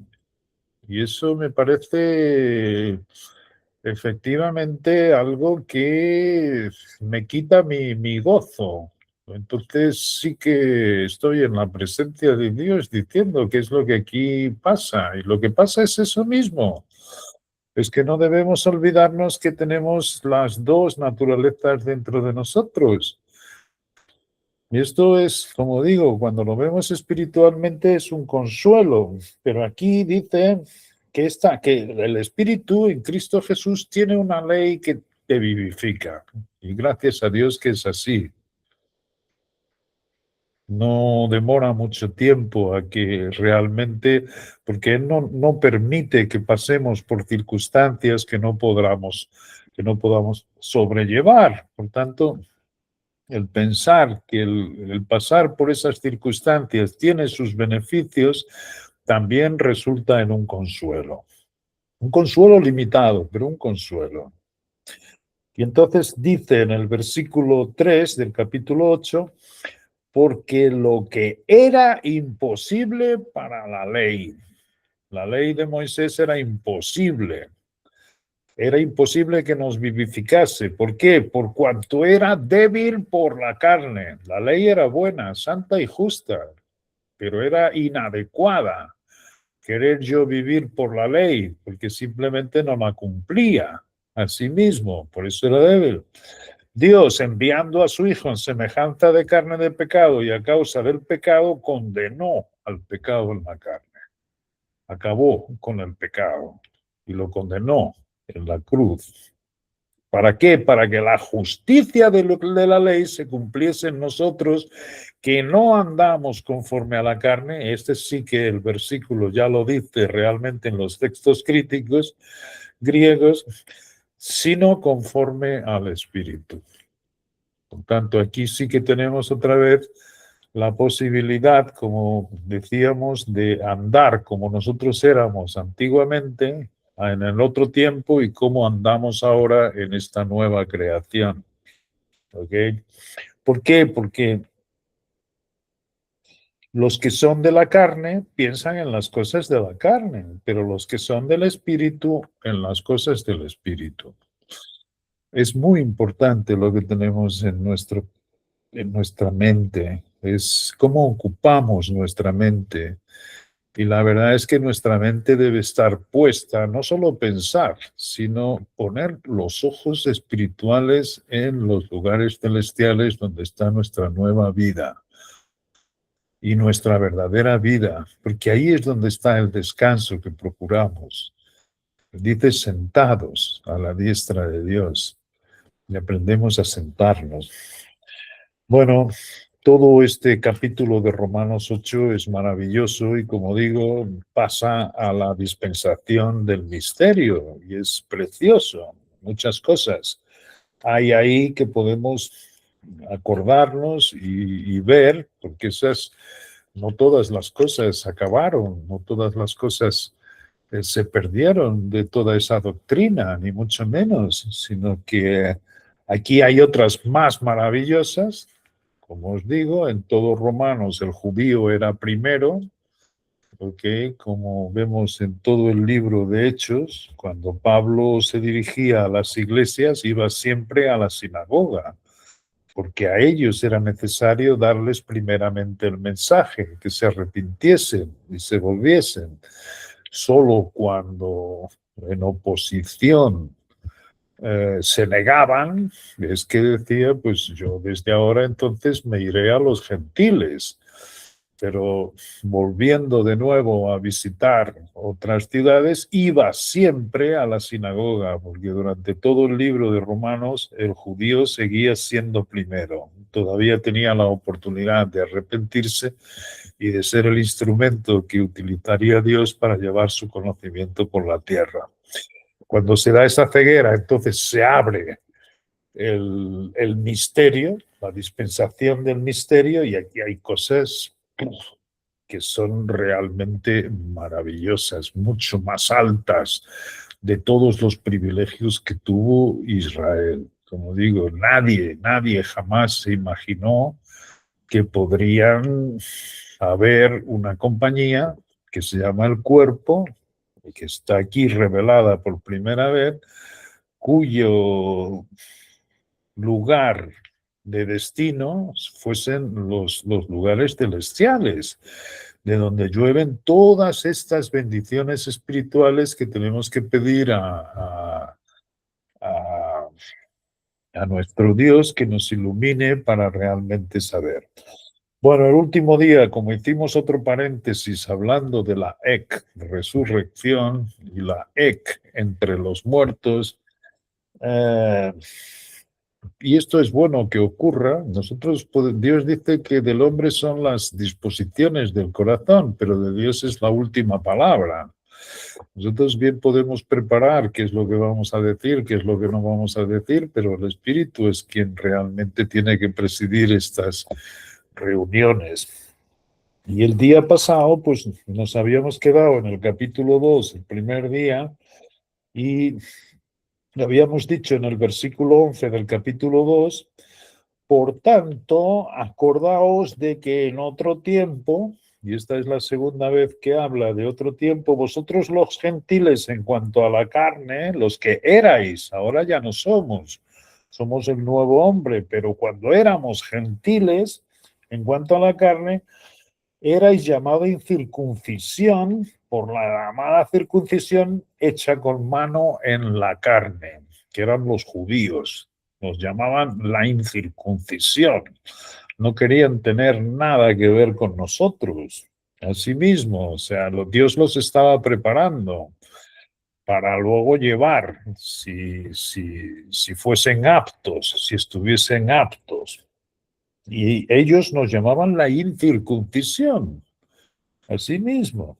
Y eso me parece efectivamente algo que me quita mi gozo. Entonces sí que estoy en la presencia de Dios diciendo qué es lo que aquí pasa. Y lo que pasa es eso mismo. Es que no debemos olvidarnos que tenemos las dos naturalezas dentro de nosotros. Y esto es, como digo, cuando lo vemos espiritualmente es un consuelo, pero aquí dice que el Espíritu en Cristo Jesús tiene una ley que te vivifica. Y gracias a Dios que es así. No demora mucho tiempo a que realmente, porque Él no permite que pasemos por circunstancias que no podamos sobrellevar. Por tanto, el pensar que el pasar por esas circunstancias tiene sus beneficios, también resulta en un consuelo. Un consuelo limitado, pero un consuelo. Y entonces dice en el versículo 3 del capítulo 8, porque lo que era imposible para la ley de Moisés era imposible. Era imposible que nos vivificase. ¿Por qué? Por cuanto era débil por la carne. La ley era buena, santa y justa, pero era inadecuada. Querer yo vivir por la ley, porque simplemente no la cumplía a sí mismo, por eso era débil. Dios, enviando a su Hijo en semejanza de carne de pecado y a causa del pecado, condenó al pecado en la carne. Acabó con el pecado y lo condenó en la cruz. ¿Para qué? Para que la justicia de la ley se cumpliese en nosotros, que no andamos conforme a la carne. Este sí que el versículo ya lo dice realmente en los textos críticos griegos, sino conforme al Espíritu. Por tanto, aquí sí que tenemos otra vez la posibilidad, como decíamos, de andar como nosotros éramos antiguamente, en el otro tiempo, y cómo andamos ahora en esta nueva creación. ¿Ok? ¿Por qué? Porque los que son de la carne piensan en las cosas de la carne, pero los que son del espíritu en las cosas del espíritu. Es muy importante lo que tenemos en nuestra mente, es cómo ocupamos nuestra mente. Y la verdad es que nuestra mente debe estar puesta, no solo pensar, sino poner los ojos espirituales en los lugares celestiales donde está nuestra nueva vida y nuestra verdadera vida, porque ahí es donde está el descanso que procuramos. Dice sentados a la diestra de Dios y aprendemos a sentarnos. Bueno, todo este capítulo de Romanos 8 es maravilloso y, como digo, pasa a la dispensación del misterio y es precioso. Muchas cosas hay ahí que podemos acordarnos y ver, porque no todas las cosas acabaron, no todas las cosas se perdieron de toda esa doctrina, ni mucho menos, sino que aquí hay otras más maravillosas. Como os digo, en todos Romanos el judío era primero, ¿ok? Como vemos en todo el libro de Hechos, cuando Pablo se dirigía a las iglesias, iba siempre a la sinagoga, porque a ellos era necesario darles primeramente el mensaje, que se arrepintiesen y se volviesen. Solo cuando en oposición se negaban, es que decía, pues yo desde ahora entonces me iré a los gentiles. Pero volviendo de nuevo a visitar otras ciudades, iba siempre a la sinagoga, porque durante todo el libro de Romanos el judío seguía siendo primero. Todavía tenía la oportunidad de arrepentirse y de ser el instrumento que utilizaría Dios para llevar su conocimiento por la tierra. Cuando se da esa ceguera, entonces se abre el misterio, la dispensación del misterio, y aquí hay cosas que son realmente maravillosas, mucho más altas de todos los privilegios que tuvo Israel. Como digo, nadie jamás se imaginó que podrían haber una compañía que se llama El Cuerpo, y que está aquí revelada por primera vez, cuyo lugar de destino fuesen los lugares celestiales, de donde llueven todas estas bendiciones espirituales que tenemos que pedir a, a nuestro Dios que nos ilumine para realmente saber. Bueno, el último día, como hicimos otro paréntesis hablando de la resurrección, y la entre los muertos, eh, y esto es bueno que ocurra. Dios dice que del hombre son las disposiciones del corazón, pero de Dios es la última palabra. Nosotros bien podemos preparar qué es lo que vamos a decir, qué es lo que no vamos a decir, pero el Espíritu es quien realmente tiene que presidir estas reuniones. Y el día pasado, pues nos habíamos quedado en el capítulo 2, el primer día, y habíamos dicho en el versículo 11 del capítulo 2: por tanto, acordaos de que en otro tiempo, y esta es la segunda vez que habla de otro tiempo, vosotros los gentiles en cuanto a la carne, los que erais, ahora ya no somos, somos el nuevo hombre, pero cuando éramos gentiles, en cuanto a la carne, erais llamado incircuncisión por la llamada circuncisión hecha con mano en la carne, que eran los judíos. Nos llamaban la incircuncisión. No querían tener nada que ver con nosotros. Asimismo, o sea, Dios los estaba preparando para luego llevar, si fuesen aptos, si estuviesen aptos. Y ellos nos llamaban la incircuncisión. Asimismo,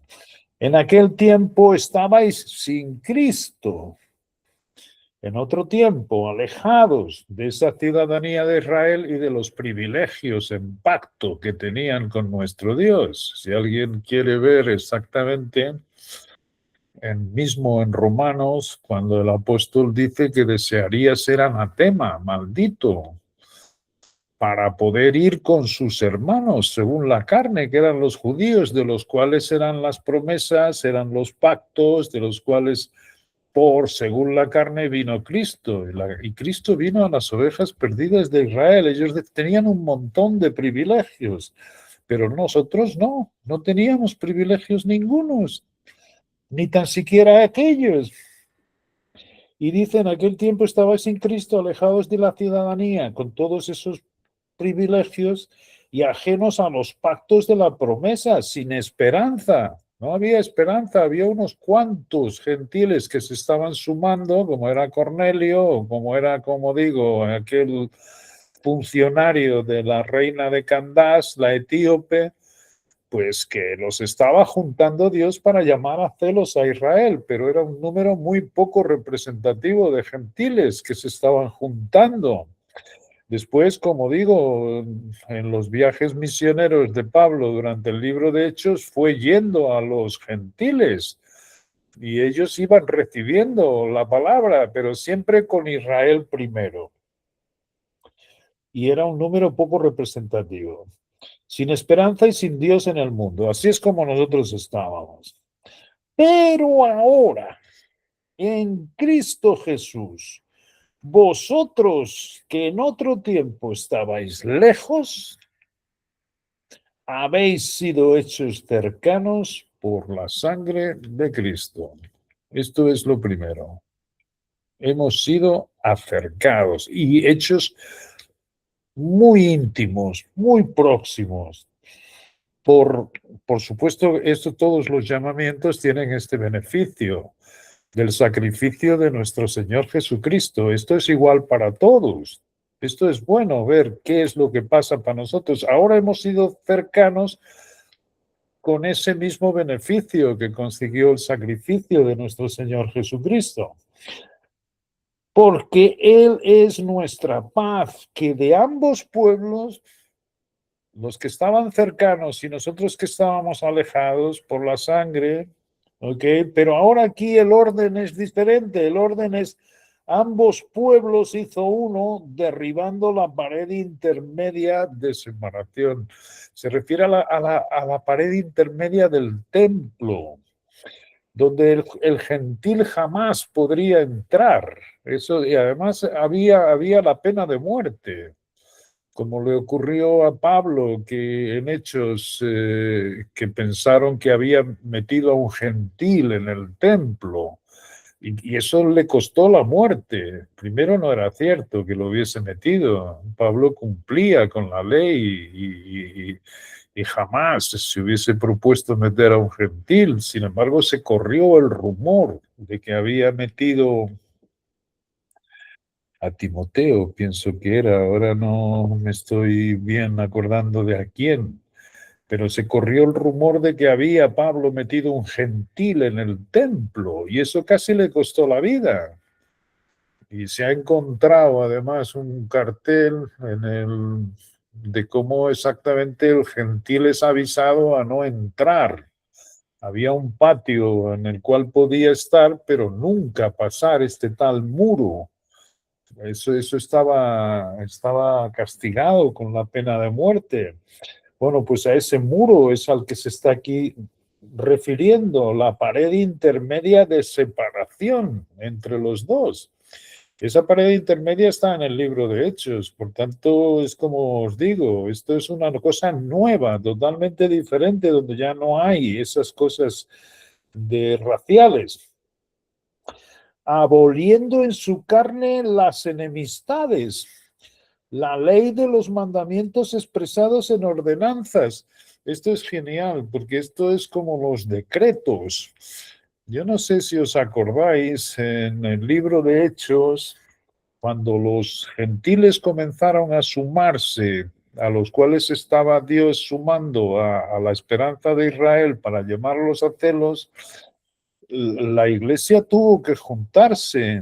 en aquel tiempo estabais sin Cristo, en otro tiempo alejados de esa ciudadanía de Israel y de los privilegios en pacto que tenían con nuestro Dios. Si alguien quiere ver exactamente, mismo en Romanos, cuando el apóstol dice que desearía ser anatema, maldito, para poder ir con sus hermanos, según la carne, que eran los judíos, de los cuales eran las promesas, eran los pactos, de los cuales según la carne vino Cristo, y Cristo vino a las ovejas perdidas de Israel. Ellos tenían un montón de privilegios, pero nosotros no teníamos privilegios ningunos, ni tan siquiera aquellos. Y dice: en aquel tiempo estabais sin Cristo, alejados de la ciudadanía, con todos esos privilegios y ajenos a los pactos de la promesa, sin esperanza. No había esperanza, había unos cuantos gentiles que se estaban sumando, como era Cornelio, o como era, como digo, aquel funcionario de la reina de Candás, la etíope, pues que los estaba juntando Dios para llamar a celos a Israel, pero era un número muy poco representativo de gentiles que se estaban juntando. Después, como digo, en los viajes misioneros de Pablo durante el libro de Hechos, fue yendo a los gentiles y ellos iban recibiendo la palabra, pero siempre con Israel primero. Y era un número poco representativo. sin esperanza y sin Dios en el mundo. Así es como nosotros estábamos. Pero ahora, en Cristo Jesús, vosotros que en otro tiempo estabais lejos, habéis sido hechos cercanos por la sangre de Cristo. Esto es lo primero. Hemos sido acercados y hechos muy íntimos, muy próximos. Por supuesto, todos los llamamientos tienen este beneficio del sacrificio de nuestro Señor Jesucristo. Esto es igual para todos. Esto es bueno ver qué es lo que pasa para nosotros. Ahora hemos sido cercanos con ese mismo beneficio que consiguió el sacrificio de nuestro Señor Jesucristo. Porque Él es nuestra paz, que de ambos pueblos, los que estaban cercanos y nosotros que estábamos alejados por la sangre, ¿ok? Pero ahora aquí el orden es diferente, el orden es ambos pueblos hizo uno derribando la pared intermedia de separación. Se refiere a la pared intermedia del templo, donde el gentil jamás podría entrar. Eso, y además había la pena de muerte, como le ocurrió a Pablo, que en Hechos, que pensaron que había metido a un gentil en el templo, y eso le costó la muerte. Primero no era cierto que lo hubiese metido. Pablo cumplía con la ley y jamás se hubiese propuesto meter a un gentil. Sin embargo, se corrió el rumor de que había metido a Timoteo, pienso que era, ahora no me estoy bien acordando de a quién, pero se corrió el rumor de que había Pablo metido un gentil en el templo y eso casi le costó la vida. Y se ha encontrado además un cartel de cómo exactamente el gentil es avisado a no entrar. Había un patio en el cual podía estar, pero nunca pasar este tal muro. Eso estaba castigado con la pena de muerte. Bueno, pues a ese muro es al que se está aquí refiriendo, la pared intermedia de separación entre los dos. Esa pared intermedia está en el libro de Hechos, por tanto, es como os digo, esto es una cosa nueva, totalmente diferente, donde ya no hay esas cosas de raciales, aboliendo en su carne las enemistades, la ley de los mandamientos expresados en ordenanzas. Esto es genial, porque esto es como los decretos. Yo no sé si os acordáis, en el libro de Hechos, cuando los gentiles comenzaron a sumarse, a los cuales estaba Dios sumando a la esperanza de Israel para llamarlos a celos, la iglesia tuvo que juntarse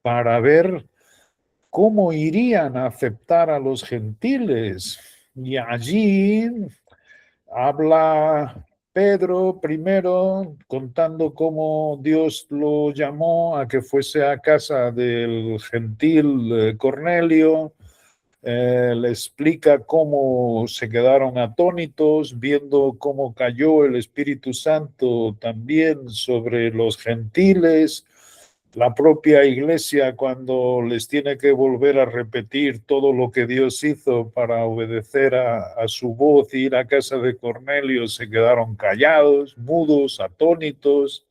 para ver cómo irían a aceptar a los gentiles. Y allí habla Pedro primero contando cómo Dios lo llamó a que fuese a casa del gentil Cornelio. Le explica cómo se quedaron atónitos viendo cómo cayó el Espíritu Santo también sobre los gentiles. La propia iglesia, cuando les tiene que volver a repetir todo lo que Dios hizo para obedecer a su voz y ir a casa de Cornelio, se quedaron callados, mudos, atónitos.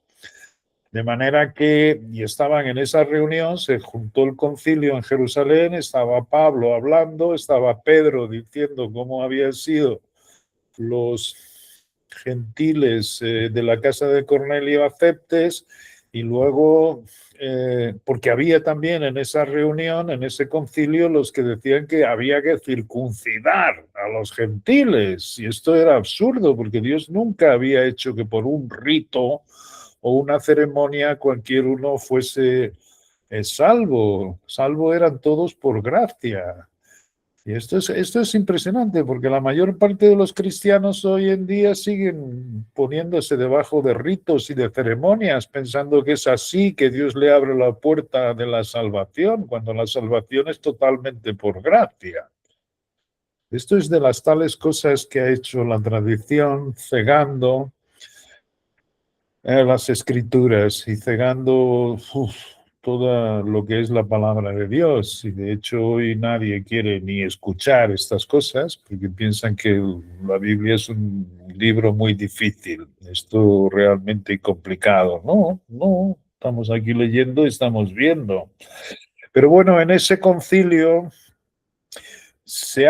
De manera que, y estaban en esa reunión, se juntó el concilio en Jerusalén, estaba Pablo hablando, estaba Pedro diciendo cómo habían sido los gentiles de la casa de Cornelio aceptes, y luego, porque había también en esa reunión, en ese concilio, los que decían que había que circuncidar a los gentiles, y esto era absurdo, porque Dios nunca había hecho que por un rito o una ceremonia cualquier uno fuese salvo. Salvo eran todos por gracia. Y esto es impresionante porque la mayor parte de los cristianos hoy en día siguen poniéndose debajo de ritos y de ceremonias, pensando que es así que Dios le abre la puerta de la salvación, cuando la salvación es totalmente por gracia. Esto es de las tales cosas que ha hecho la tradición, cegando las escrituras y cegando todo lo que es la palabra de Dios. Y de hecho hoy nadie quiere ni escuchar estas cosas porque piensan que la Biblia es un libro muy difícil, esto realmente complicado. No, no, estamos aquí leyendo y estamos viendo. Pero bueno, en ese concilio se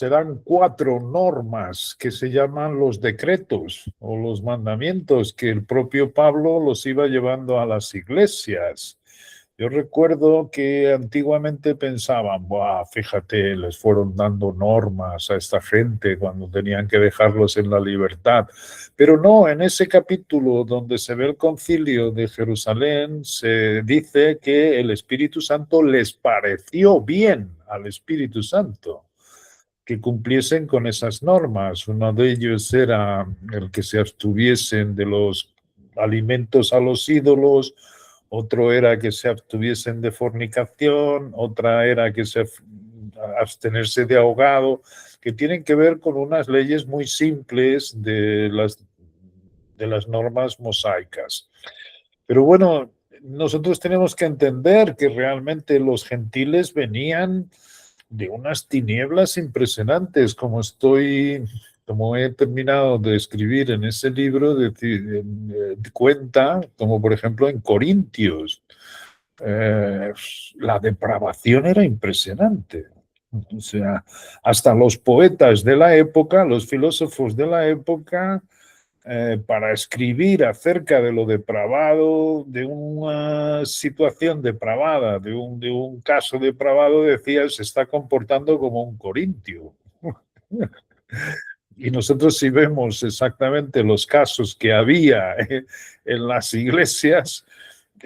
dan 4 normas que se llaman los decretos o los mandamientos que el propio Pablo los iba llevando a las iglesias. Yo recuerdo que antiguamente pensaban, "Buah, fíjate, les fueron dando normas a esta gente cuando tenían que dejarlos en la libertad". Pero no, en ese capítulo donde se ve el concilio de Jerusalén, se dice que el Espíritu Santo les pareció bien al Espíritu Santo que cumpliesen con esas normas. Uno de ellos era el que se abstuviesen de los alimentos a los ídolos, otro era que se abstuviesen de fornicación, otra era que se abstenerse de ahogado, que tienen que ver con unas leyes muy simples de las normas mosaicas. Pero bueno, nosotros tenemos que entender que realmente los gentiles venían de unas tinieblas impresionantes, como he terminado de escribir en ese libro, de cuenta, como por ejemplo en Corintios. Eh, la depravación era impresionante. O sea, hasta los poetas de la época, los filósofos de la época, para escribir acerca de lo depravado, de una situación depravada, de un caso depravado, decía, se está comportando como un corintio. Y nosotros si vemos exactamente los casos que había en las iglesias,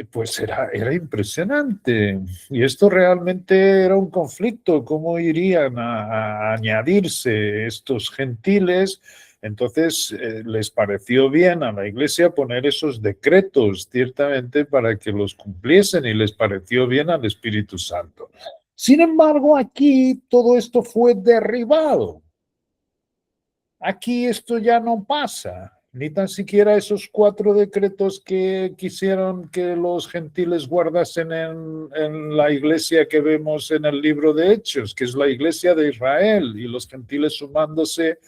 pues era impresionante. Y esto realmente era un conflicto, cómo irían a añadirse estos gentiles. Entonces les pareció bien a la iglesia poner esos decretos, ciertamente, para que los cumpliesen y les pareció bien al Espíritu Santo. Sin embargo, aquí todo esto fue derribado. Aquí esto ya no pasa, ni tan siquiera esos 4 decretos que quisieron que los gentiles guardasen en la iglesia que vemos en el libro de Hechos, que es la iglesia de Israel, y los gentiles sumándose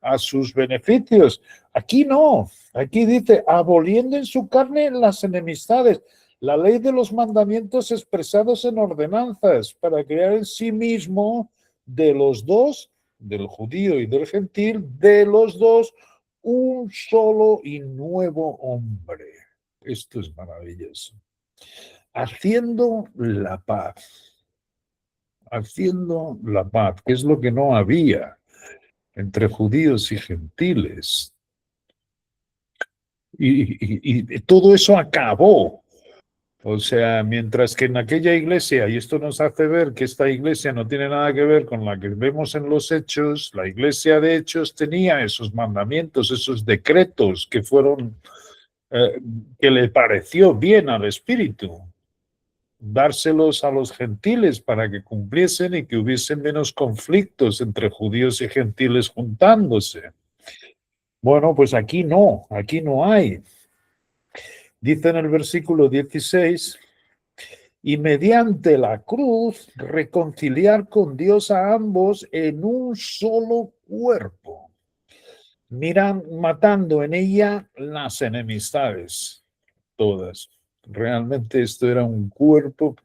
a sus beneficios. Aquí no, aquí dice, aboliendo en su carne las enemistades, la ley de los mandamientos expresados en ordenanzas, para crear en sí mismo de los dos, del judío y del gentil, de los dos, un solo y nuevo hombre. Esto es maravilloso. Haciendo la paz, que es lo que no había entre judíos y gentiles. Y todo eso acabó. O sea, mientras que en aquella iglesia, y esto nos hace ver que esta iglesia no tiene nada que ver con la que vemos en los Hechos, la iglesia de Hechos tenía esos mandamientos, esos decretos que fueron, que le pareció bien al Espíritu, dárselos a los gentiles para que cumpliesen y que hubiesen menos conflictos entre judíos y gentiles juntándose. Bueno, pues aquí no hay. Dice en el versículo 16, y mediante la cruz reconciliar con Dios a ambos en un solo cuerpo, matando en ella las enemistades, todas. Realmente esto era un cuerpo.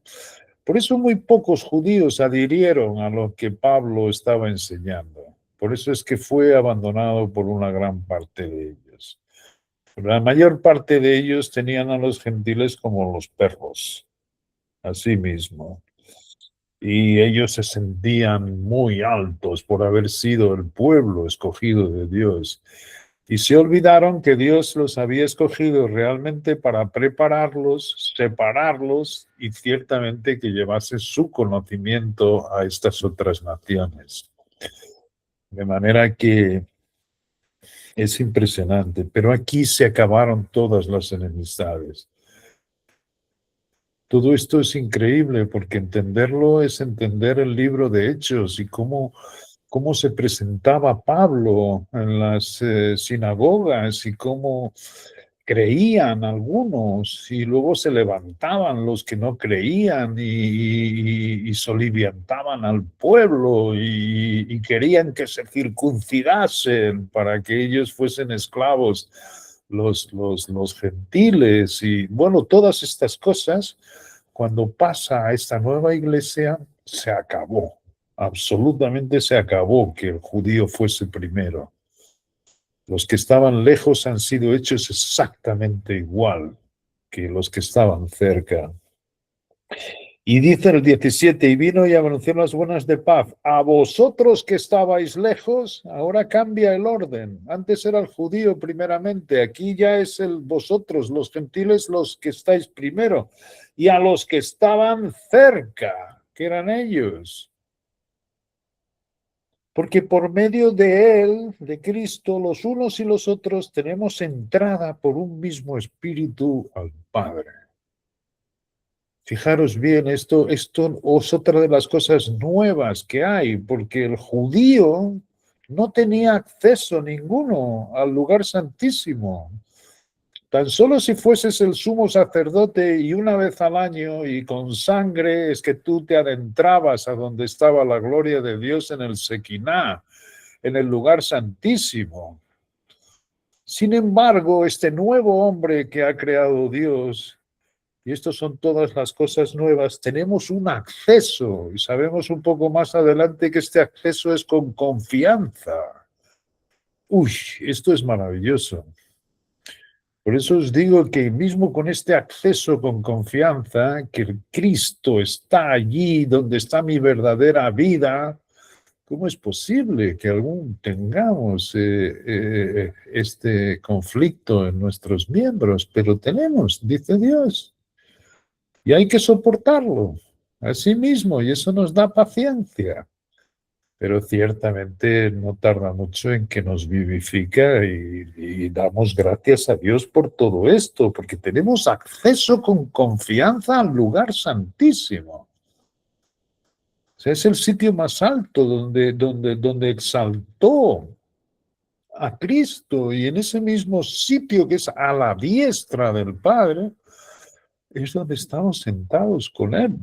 Por eso muy pocos judíos adhirieron a lo que Pablo estaba enseñando. Por eso es que fue abandonado por una gran parte de ellos. La mayor parte de ellos tenían a los gentiles como los perros, así mismo. Y ellos se sentían muy altos por haber sido el pueblo escogido de Dios. Y se olvidaron que Dios los había escogido realmente para prepararlos, separarlos y ciertamente que llevase su conocimiento a estas otras naciones. De manera que es impresionante, pero aquí se acabaron todas las enemistades. Todo esto es increíble porque entenderlo es entender el libro de Hechos y cómo se presentaba Pablo en las sinagogas y cómo creían algunos y luego se levantaban los que no creían y soliviantaban al pueblo y querían que se circuncidasen para que ellos fuesen esclavos los gentiles y bueno, todas estas cosas, cuando pasa a esta nueva iglesia, se acabó, absolutamente se acabó que el judío fuese primero. Los que estaban lejos han sido hechos exactamente igual que los que estaban cerca. Y dice el 17, y vino y anunció las buenas de paz. A vosotros que estabais lejos, ahora cambia el orden. Antes era el judío primeramente, aquí ya es el vosotros, los gentiles, los que estáis primero. Y a los que estaban cerca, que eran ellos. Porque por medio de Él, de Cristo, los unos y los otros tenemos entrada por un mismo espíritu al Padre. Fijaros bien, esto es otra de las cosas nuevas que hay, porque el judío no tenía acceso ninguno al lugar santísimo. Tan solo si fueses el sumo sacerdote y una vez al año y con sangre es que tú te adentrabas a donde estaba la gloria de Dios en el Sequiná, en el lugar santísimo. Sin embargo, este nuevo hombre que ha creado Dios, y estas son todas las cosas nuevas, tenemos un acceso y sabemos un poco más adelante que este acceso es con confianza. Uy, esto es maravilloso. Por eso os digo que mismo con este acceso con confianza, que Cristo está allí donde está mi verdadera vida, ¿cómo es posible que aún tengamos este conflicto en nuestros miembros? Pero tenemos, dice Dios, y hay que soportarlo así mismo, y eso nos da paciencia. Pero ciertamente no tarda mucho en que nos vivifica y damos gracias a Dios por todo esto, porque tenemos acceso con confianza al lugar santísimo. O sea, es el sitio más alto donde exaltó a Cristo y en ese mismo sitio que es a la diestra del Padre, es donde estamos sentados con Él,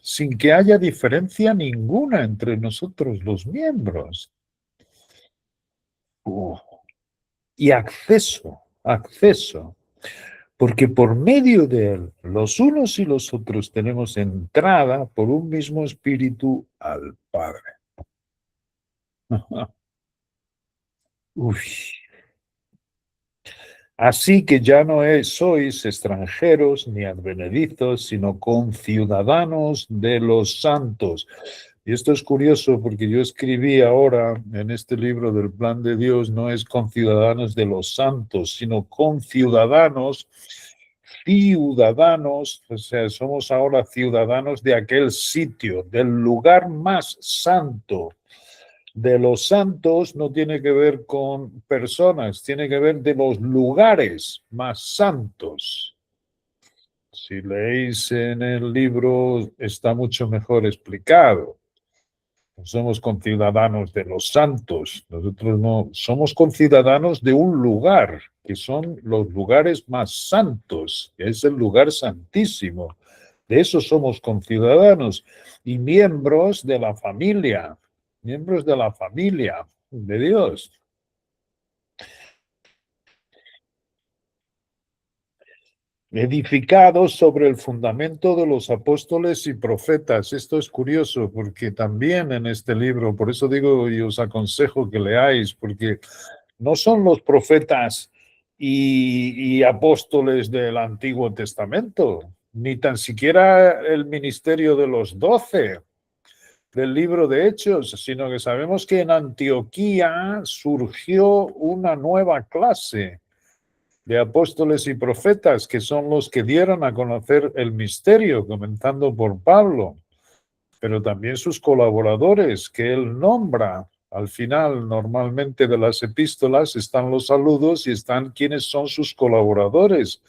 sin que haya diferencia ninguna entre nosotros los miembros. Oh. Y acceso, porque por medio de Él, los unos y los otros tenemos entrada por un mismo espíritu al Padre. Uy. Así que ya no sois extranjeros ni advenedizos, sino conciudadanos de los santos. Y esto es curioso porque yo escribí ahora en este libro del plan de Dios, no es conciudadanos de los santos, sino conciudadanos, ciudadanos, o sea, somos ahora ciudadanos de aquel sitio, del lugar más santo de los santos no tiene que ver con personas, tiene que ver de los lugares más santos. Si leéis en el libro está mucho mejor explicado. Somos conciudadanos de los santos, nosotros no somos conciudadanos de un lugar, que son los lugares más santos, que es el lugar santísimo. De eso somos conciudadanos y miembros de la familia de Dios. Edificados sobre el fundamento de los apóstoles y profetas. Esto es curioso porque también en este libro, por eso digo y os aconsejo que leáis, porque no son los profetas y apóstoles del Antiguo Testamento, ni tan siquiera el ministerio de los 12 del libro de Hechos, sino que sabemos que en Antioquía surgió una nueva clase de apóstoles y profetas, que son los que dieron a conocer el misterio, comenzando por Pablo, pero también sus colaboradores, que él nombra. Al final, normalmente de las epístolas están los saludos y están quienes son sus colaboradores.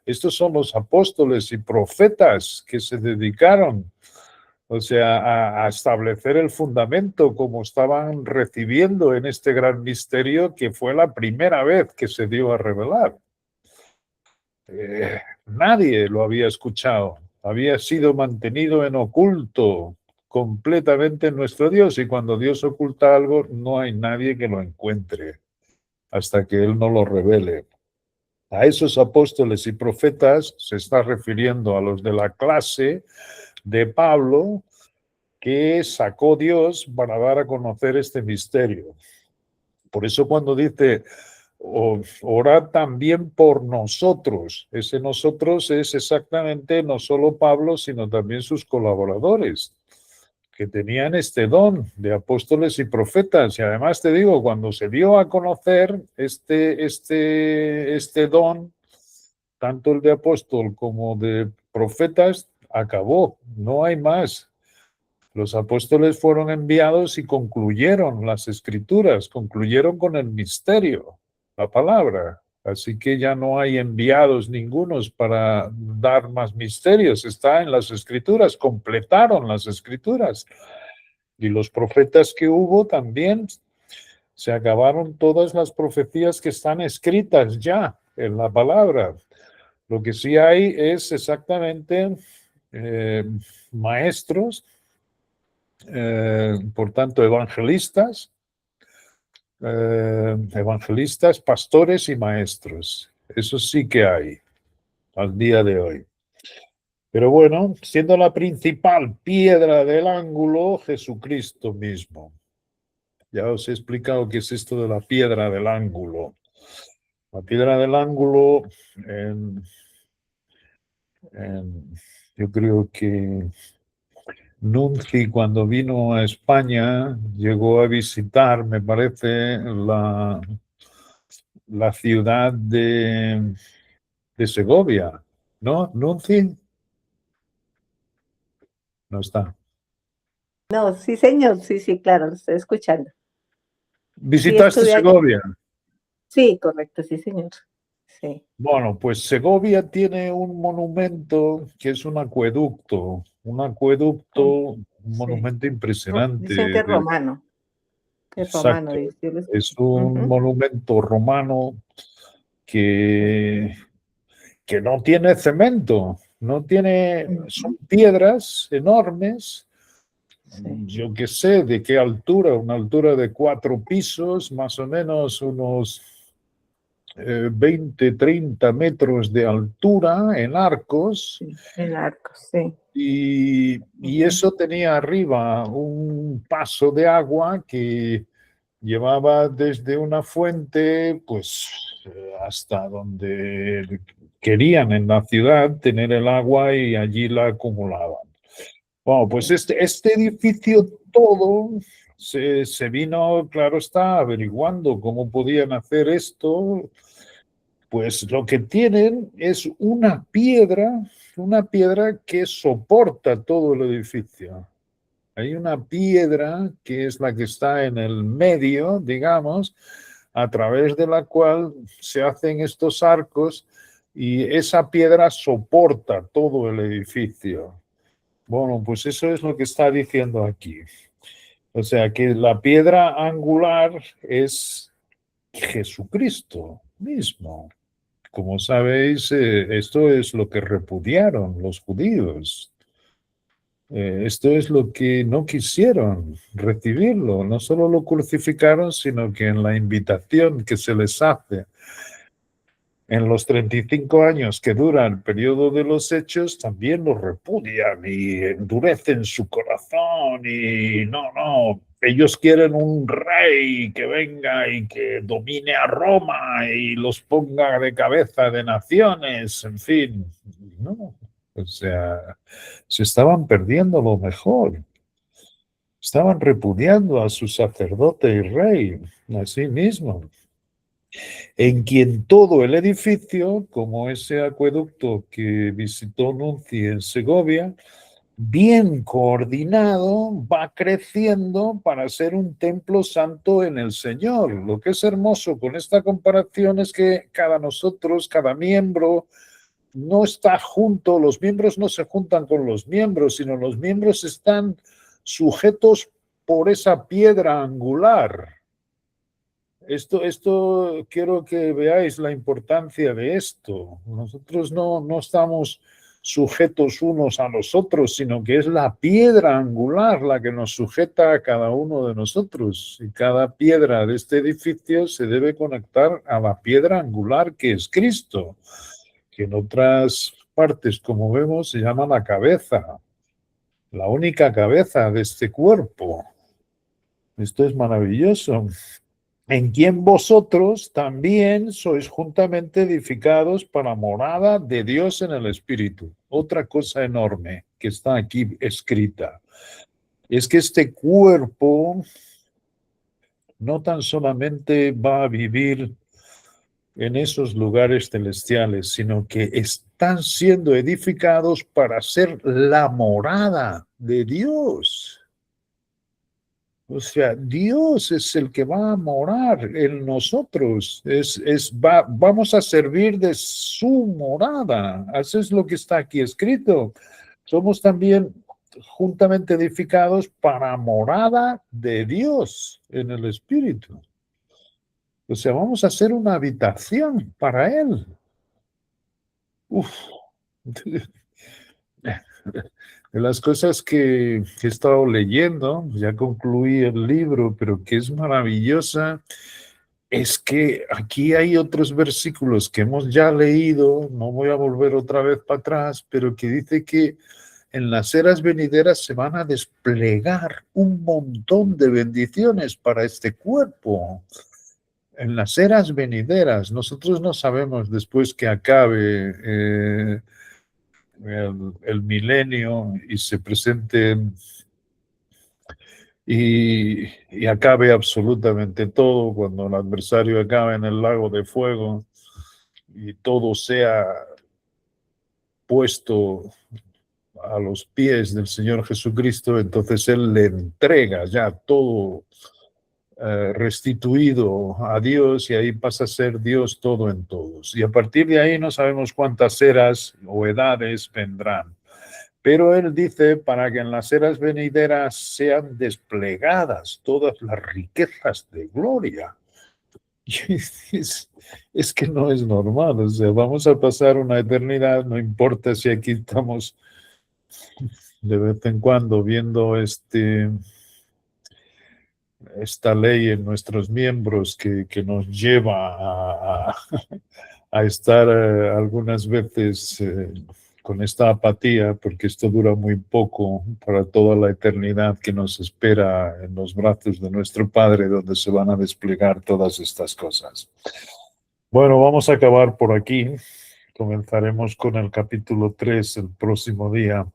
Estos son los apóstoles y profetas que se dedicaron, o sea, a establecer el fundamento como estaban recibiendo en este gran misterio que fue la primera vez que se dio a revelar. Nadie lo había escuchado, había sido mantenido en oculto completamente en nuestro Dios, y cuando Dios oculta algo no hay nadie que lo encuentre hasta que Él no lo revele. A esos apóstoles y profetas se está refiriendo a los de la clase de Pablo que sacó Dios para dar a conocer este misterio. Por eso cuando dice orad también por nosotros, ese nosotros es exactamente no solo Pablo, sino también sus colaboradores, que tenían este don de apóstoles y profetas. Y además te digo, cuando se dio a conocer este don, tanto el de apóstol como de profetas, acabó, no hay más. Los apóstoles fueron enviados y concluyeron las escrituras, concluyeron con el misterio, la palabra. Así que ya no hay enviados ningunos para dar más misterios. Está en las escrituras, completaron las escrituras. Y los profetas que hubo también, se acabaron todas las profecías que están escritas ya en la palabra. Lo que sí hay es exactamente maestros, por tanto, evangelistas, pastores y maestros. Eso sí que hay al día de hoy. Pero bueno, siendo la principal piedra del ángulo, Jesucristo mismo. Ya os he explicado qué es esto de la piedra del ángulo. La piedra del ángulo, yo creo que Nunzi, cuando vino a España, llegó a visitar, me parece, la ciudad de Segovia, ¿no? Nunzi no está. No, sí, señor, sí, sí, claro, lo estoy escuchando. Sí, ¿Visitaste estuve allá. Segovia? Sí, correcto, sí, señor. Sí. Bueno, pues Segovia tiene un monumento que es un acueducto, un Sí. monumento Dicen impresionante. que es romano. Que es romano, Exacto, dice. es un monumento romano que no tiene cemento, no tiene, son piedras enormes, Sí. yo qué sé de qué altura, una altura de 4 pisos, más o menos unos 20, 30 metros de altura en arcos, Sí, en arcos, sí. y eso tenía arriba un paso de agua que llevaba desde una fuente pues hasta donde querían en la ciudad tener el agua, y allí la acumulaban. Bueno, pues este edificio todo se vino, claro está, averiguando cómo podían hacer esto. Pues lo que tienen es una piedra que soporta todo el edificio. Hay una piedra que es la que está en el medio, digamos, a través de la cual se hacen estos arcos, y esa piedra soporta todo el edificio. Bueno, pues eso es lo que está diciendo aquí. O sea, que la piedra angular es Jesucristo mismo. Como sabéis, esto es lo que repudiaron los judíos. Esto es lo que no quisieron recibirlo. No solo lo crucificaron, sino que en la invitación que se les hace en los 35 años que dura el periodo de los hechos, también lo repudian y endurecen su corazón, y no, ellos quieren un rey que venga y que domine a Roma y los ponga de cabeza de naciones, en fin, no, o sea, se estaban perdiendo lo mejor. Estaban repudiando a su sacerdote y rey, a sí mismo, en quien todo el edificio, como ese acueducto que visitó Nunzi en Segovia, bien coordinado, va creciendo para ser un templo santo en el Señor. Lo que es hermoso con esta comparación es que cada miembro no está junto, los miembros no se juntan con los miembros, sino los miembros están sujetos por esa piedra angular. Esto quiero que veáis la importancia de esto. Nosotros no estamos sujetos unos a los otros, sino que es la piedra angular la que nos sujeta a cada uno de nosotros. Y cada piedra de este edificio se debe conectar a la piedra angular que es Cristo, que en otras partes, como vemos, se llama la cabeza, la única cabeza de este cuerpo. Esto es maravilloso. En quien vosotros también sois juntamente edificados para morada de Dios en el Espíritu. Otra cosa enorme que está aquí escrita es que este cuerpo no tan solamente va a vivir en esos lugares celestiales, sino que están siendo edificados para ser la morada de Dios. O sea, Dios es el que va a morar en nosotros. Vamos a servir de su morada. Eso es lo que está aquí escrito. Somos también juntamente edificados para morada de Dios en el Espíritu. O sea, vamos a hacer una habitación para Él. Uf. De las cosas que he estado leyendo, ya concluí el libro, pero que es maravillosa, es que aquí hay otros versículos que hemos ya leído, no voy a volver otra vez para atrás, pero que dice que en las eras venideras se van a desplegar un montón de bendiciones para este cuerpo. En las eras venideras, nosotros no sabemos después que acabe el milenio y se presenten y acabe absolutamente todo, cuando el adversario acabe en el lago de fuego y todo sea puesto a los pies del Señor Jesucristo, entonces Él le entrega ya todo restituido a Dios y ahí pasa a ser Dios todo en todos. Y a partir de ahí no sabemos cuántas eras o edades vendrán. Pero Él dice para que en las eras venideras sean desplegadas todas las riquezas de gloria. Es que no es normal, o sea, vamos a pasar una eternidad, no importa si aquí estamos de vez en cuando viendo esta ley en nuestros miembros que nos lleva a estar algunas veces con esta apatía, porque esto dura muy poco para toda la eternidad que nos espera en los brazos de nuestro Padre, donde se van a desplegar todas estas cosas. Bueno, vamos a acabar por aquí. Comenzaremos con el capítulo 3 el próximo día.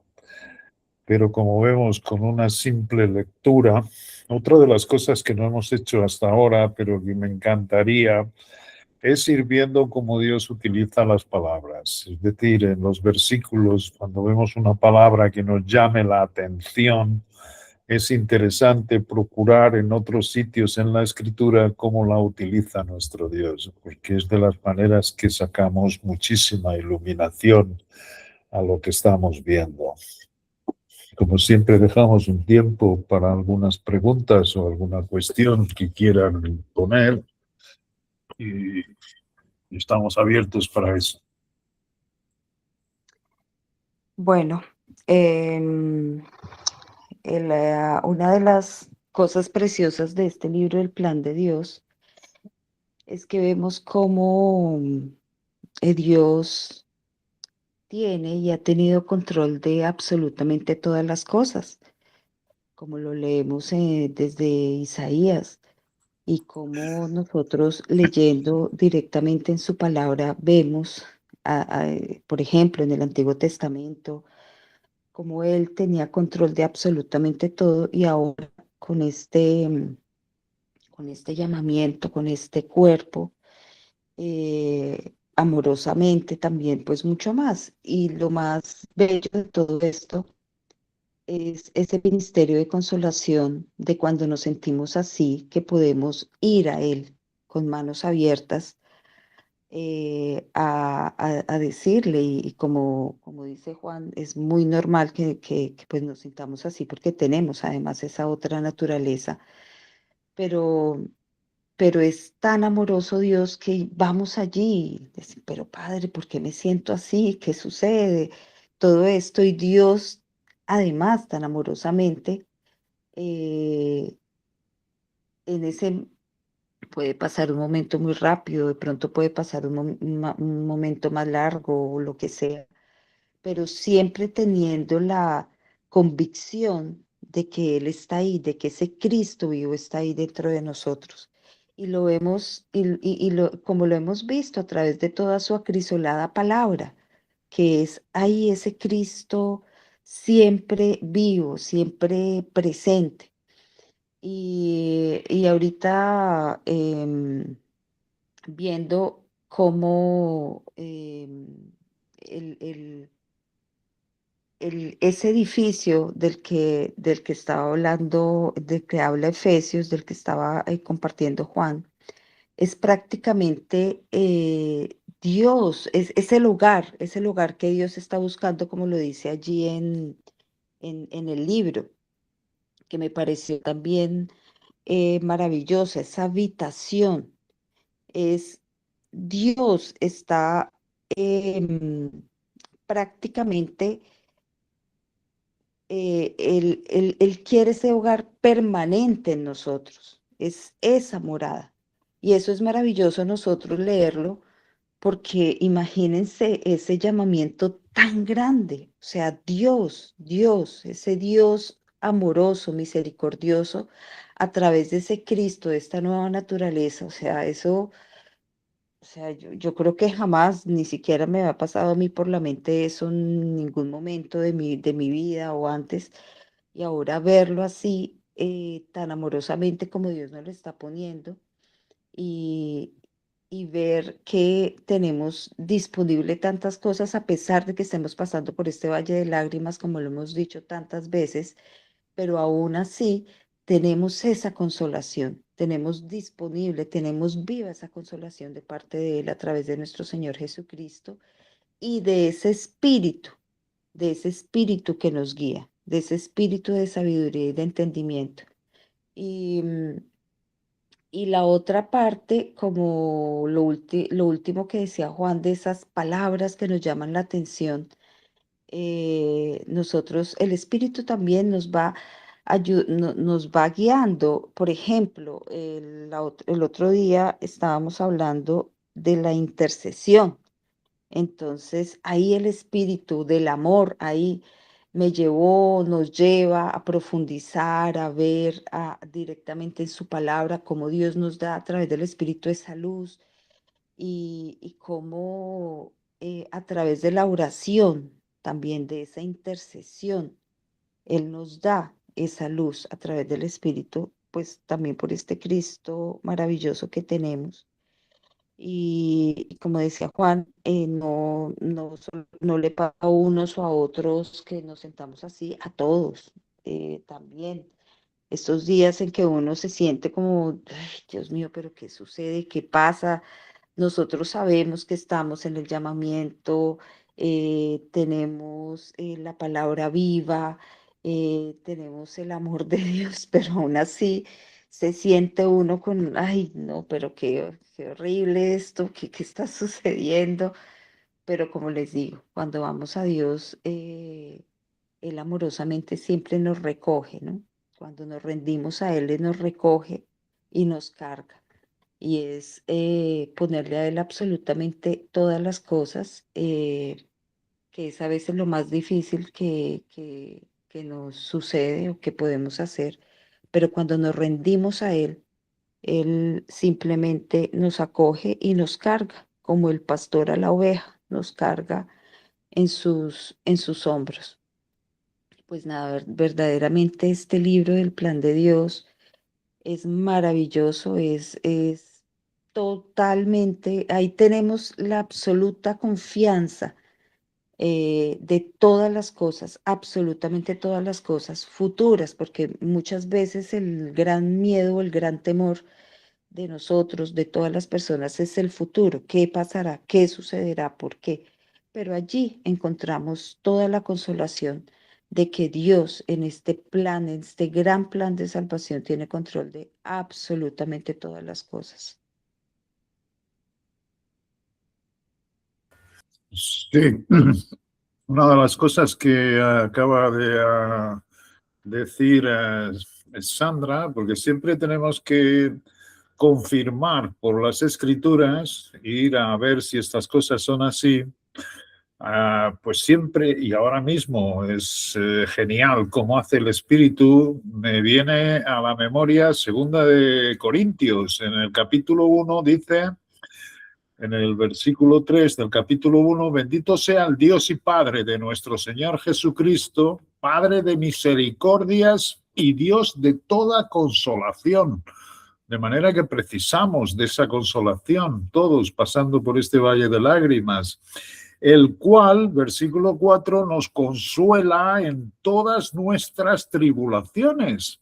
Pero como vemos con una simple lectura, otra de las cosas que no hemos hecho hasta ahora, pero que me encantaría, es ir viendo cómo Dios utiliza las palabras. Es decir, en los versículos, cuando vemos una palabra que nos llame la atención, es interesante procurar en otros sitios en la Escritura cómo la utiliza nuestro Dios, porque es de las maneras que sacamos muchísima iluminación a lo que estamos viendo. Como siempre, dejamos un tiempo para algunas preguntas o alguna cuestión que quieran poner y estamos abiertos para eso. Bueno, una de las cosas preciosas de este libro, El Plan de Dios, es que vemos cómo Dios tiene y ha tenido control de absolutamente todas las cosas, como lo leemos desde Isaías, y cómo nosotros leyendo directamente en su palabra vemos, por ejemplo, en el Antiguo Testamento, cómo Él tenía control de absolutamente todo y ahora con este llamamiento, con este cuerpo, amorosamente también, pues mucho más. Y lo más bello de todo esto es ese ministerio de consolación de cuando nos sentimos así, que podemos ir a Él con manos abiertas, a decirle, y como dice Juan, es muy normal que pues nos sintamos así porque tenemos además esa otra naturaleza, pero, pero es tan amoroso Dios que vamos allí, decir, pero Padre, ¿por qué me siento así? ¿Qué sucede? Todo esto, y Dios además tan amorosamente, eh, en ese puede pasar un momento muy rápido, de pronto puede pasar un momento más largo o lo que sea, pero siempre teniendo la convicción de que Él está ahí, de que ese Cristo vivo está ahí dentro de nosotros. Y lo vemos, como lo hemos visto a través de toda su acrisolada palabra, que es ahí ese Cristo siempre vivo, siempre presente. Y ahorita viendo cómo el ese edificio del que estaba hablando, del que habla Efesios, del que estaba compartiendo Juan, es prácticamente Dios, es el lugar que Dios está buscando, como lo dice allí en el libro, que me pareció también maravillosa, esa habitación. Es Dios está prácticamente, Él quiere ese hogar permanente en nosotros, es esa morada. Y eso es maravilloso nosotros leerlo, porque imagínense ese llamamiento tan grande, o sea, Dios, ese Dios amoroso, misericordioso, a través de ese Cristo, de esta nueva naturaleza, o sea, eso. O sea, yo creo que jamás, ni siquiera me había pasado a mí por la mente eso en ningún momento de mi vida o antes. Y ahora verlo así, tan amorosamente como Dios nos lo está poniendo, y, y ver que tenemos disponible tantas cosas a pesar de que estemos pasando por este valle de lágrimas, como lo hemos dicho tantas veces, pero aún así tenemos esa consolación, tenemos disponible, tenemos viva esa consolación de parte de Él a través de nuestro Señor Jesucristo, y de ese espíritu que nos guía, de ese espíritu de sabiduría y de entendimiento. Y, y la otra parte, como lo último que decía Juan, de esas palabras que nos llaman la atención, nosotros, el Espíritu también nos va guiando. Por ejemplo, el otro día estábamos hablando de la intercesión. Entonces, ahí el Espíritu del amor, ahí nos lleva a profundizar, a ver directamente en su palabra cómo Dios nos da a través del Espíritu esa luz, y cómo a través de la oración, también de esa intercesión, Él nos da esa luz a través del Espíritu, pues también por este Cristo maravilloso que tenemos. Y como decía Juan, no le pasa a unos o a otros que nos sentamos así, a todos también. Estos días en que uno se siente como, "Ay, Dios mío, pero ¿qué sucede? ¿Qué pasa?". Nosotros sabemos que estamos en el llamamiento, tenemos la palabra viva, tenemos el amor de Dios, pero aún así se siente uno con, ay, no, pero qué horrible esto, qué está sucediendo. Pero como les digo, cuando vamos a Dios, Él amorosamente siempre nos recoge, ¿no? Cuando nos rendimos a Él nos recoge y nos carga, y es ponerle a Él absolutamente todas las cosas, que es a veces lo más difícil que nos sucede o que podemos hacer, pero cuando nos rendimos a Él simplemente nos acoge y nos carga, como el pastor a la oveja, nos carga en sus hombros. Pues nada, verdaderamente este libro del plan de Dios es maravilloso, es totalmente, ahí tenemos la absoluta confianza de todas las cosas, absolutamente todas las cosas futuras, porque muchas veces el gran miedo, el gran temor de nosotros, de todas las personas, es el futuro. ¿Qué pasará? ¿Qué sucederá? ¿Por qué? Pero allí encontramos toda la consolación de que Dios en este plan, en este gran plan de salvación, tiene control de absolutamente todas las cosas. Sí, una de las cosas que acaba de decir Sandra, porque siempre tenemos que confirmar por las escrituras, ir a ver si estas cosas son así. Pues siempre y ahora mismo es genial cómo hace el Espíritu. Me viene a la memoria Segunda de Corintios, en el capítulo 1 dice, en el versículo 3 del capítulo 1, bendito sea el Dios y Padre de nuestro Señor Jesucristo, Padre de misericordias y Dios de toda consolación. De manera que precisamos de esa consolación, todos pasando por este valle de lágrimas, el cual, versículo 4, nos consuela en todas nuestras tribulaciones.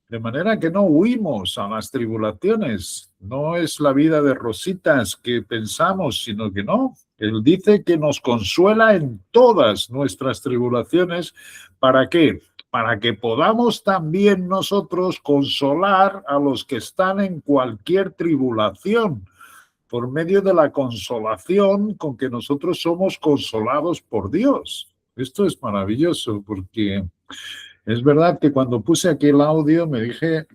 De manera que no huimos a las tribulaciones. No es la vida de rositas que pensamos, sino que no. Él dice que nos consuela en todas nuestras tribulaciones. ¿Para qué? Para que podamos también nosotros consolar a los que están en cualquier tribulación, por medio de la consolación con que nosotros somos consolados por Dios. Esto es maravilloso porque es verdad que cuando puse aquel audio me dije,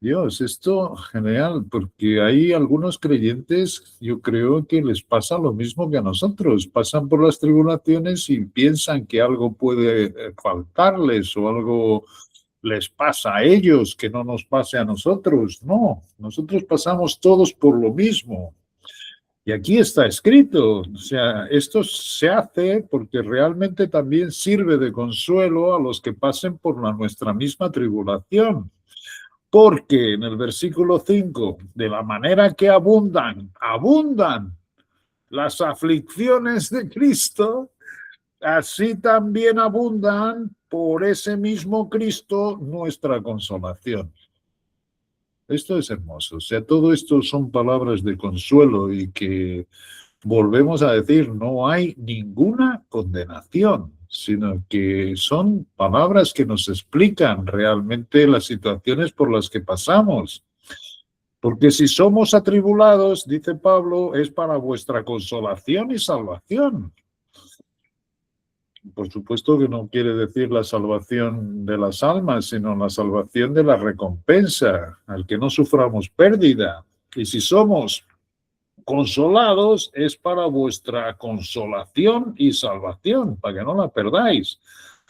Dios, esto genial, porque hay algunos creyentes, yo creo que les pasa lo mismo que a nosotros, pasan por las tribulaciones y piensan que algo puede faltarles o algo les pasa a ellos que no nos pase a nosotros. No, nosotros pasamos todos por lo mismo. Y aquí está escrito, o sea, esto se hace porque realmente también sirve de consuelo a los que pasen por nuestra misma tribulación. Porque en el versículo 5, de la manera que abundan las aflicciones de Cristo, así también abundan por ese mismo Cristo nuestra consolación. Esto es hermoso. O sea, todo esto son palabras de consuelo y que volvemos a decir, no hay ninguna condenación, sino que son palabras que nos explican realmente las situaciones por las que pasamos. Porque si somos atribulados, dice Pablo, es para vuestra consolación y salvación. Por supuesto que no quiere decir la salvación de las almas, sino la salvación de la recompensa, al que no suframos pérdida. Y si somos consolados, es para vuestra consolación y salvación, para que no la perdáis,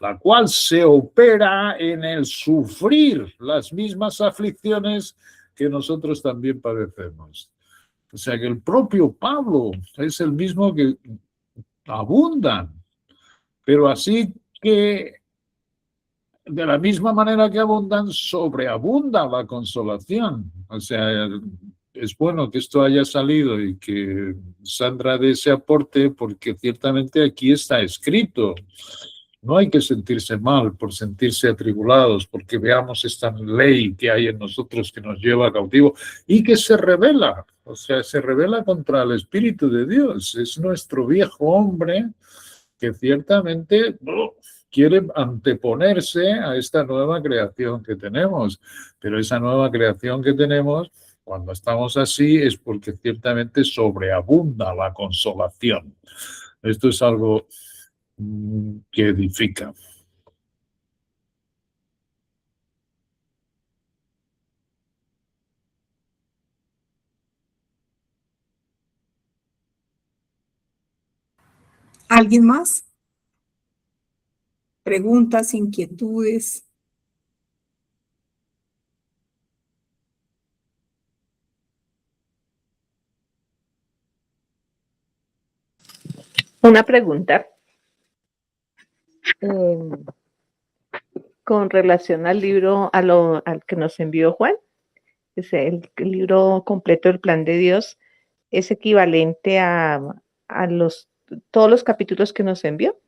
la cual se opera en el sufrir las mismas aflicciones que nosotros también padecemos. O sea que el propio Pablo es el mismo que abundan. Pero así que, de la misma manera que abundan, sobreabunda la consolación. O sea, es bueno que esto haya salido y que Sandra dé ese aporte, porque ciertamente aquí está escrito. No hay que sentirse mal por sentirse atribulados, porque veamos esta ley que hay en nosotros que nos lleva cautivo y que se revela, o sea, se revela contra el Espíritu de Dios. Es nuestro viejo hombre que ciertamente quiere anteponerse a esta nueva creación que tenemos. Pero esa nueva creación que tenemos, cuando estamos así, es porque ciertamente sobreabunda la consolación. Esto es algo que edifica. ¿Alguien más? ¿Preguntas, inquietudes? Una pregunta con relación al libro, al que nos envió Juan. Es el libro completo del Plan de Dios. ¿Es equivalente a todos los capítulos que nos envió?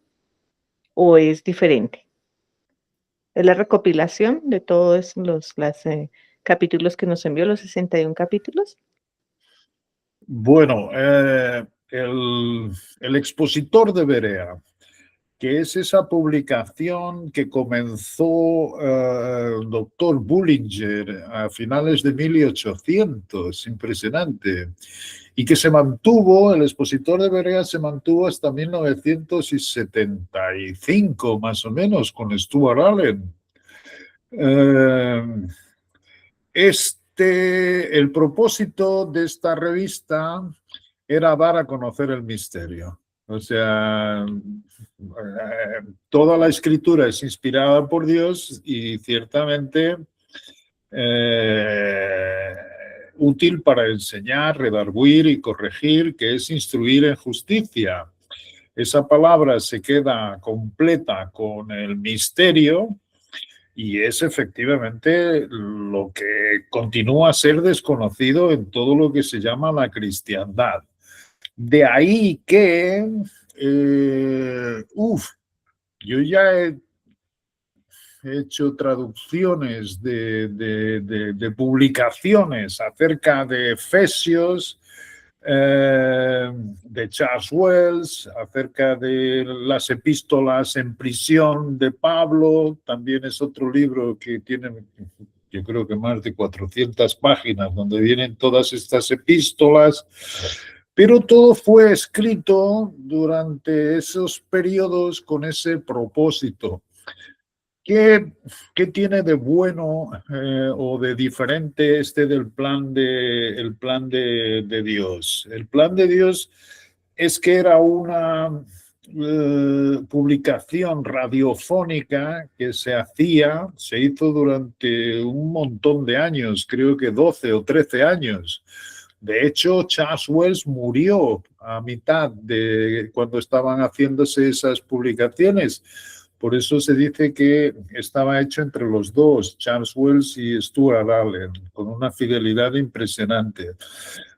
¿O es diferente? Es la recopilación de todas las capítulos que nos envió, los 61 capítulos. Bueno, el expositor de Berea, que es esa publicación que comenzó el doctor Bullinger a finales de 1800, impresionante, y que se mantuvo, el expositor de Berea se mantuvo hasta 1975, más o menos, con Stuart Allen. El propósito de esta revista era dar a conocer el misterio. O sea, toda la escritura es inspirada por Dios y ciertamente útil para enseñar, redarguir y corregir, que es instruir en justicia. Esa palabra se queda completa con el misterio y es efectivamente lo que continúa a ser desconocido en todo lo que se llama la cristiandad. De ahí que, yo ya he hecho traducciones de publicaciones acerca de Efesios, de Charles Wells, acerca de las epístolas en prisión de Pablo. También es otro libro que tiene, yo creo que más de 400 páginas, donde vienen todas estas epístolas. Pero todo fue escrito durante esos periodos con ese propósito. ¿Qué tiene de bueno o de diferente del plan de Dios? El plan de Dios es que era una publicación radiofónica que se hizo durante un montón de años, creo que 12 o 13 años. De hecho, Charles Wells murió a mitad de cuando estaban haciéndose esas publicaciones. Por eso se dice que estaba hecho entre los dos, Charles Wells y Stuart Allen, con una fidelidad impresionante.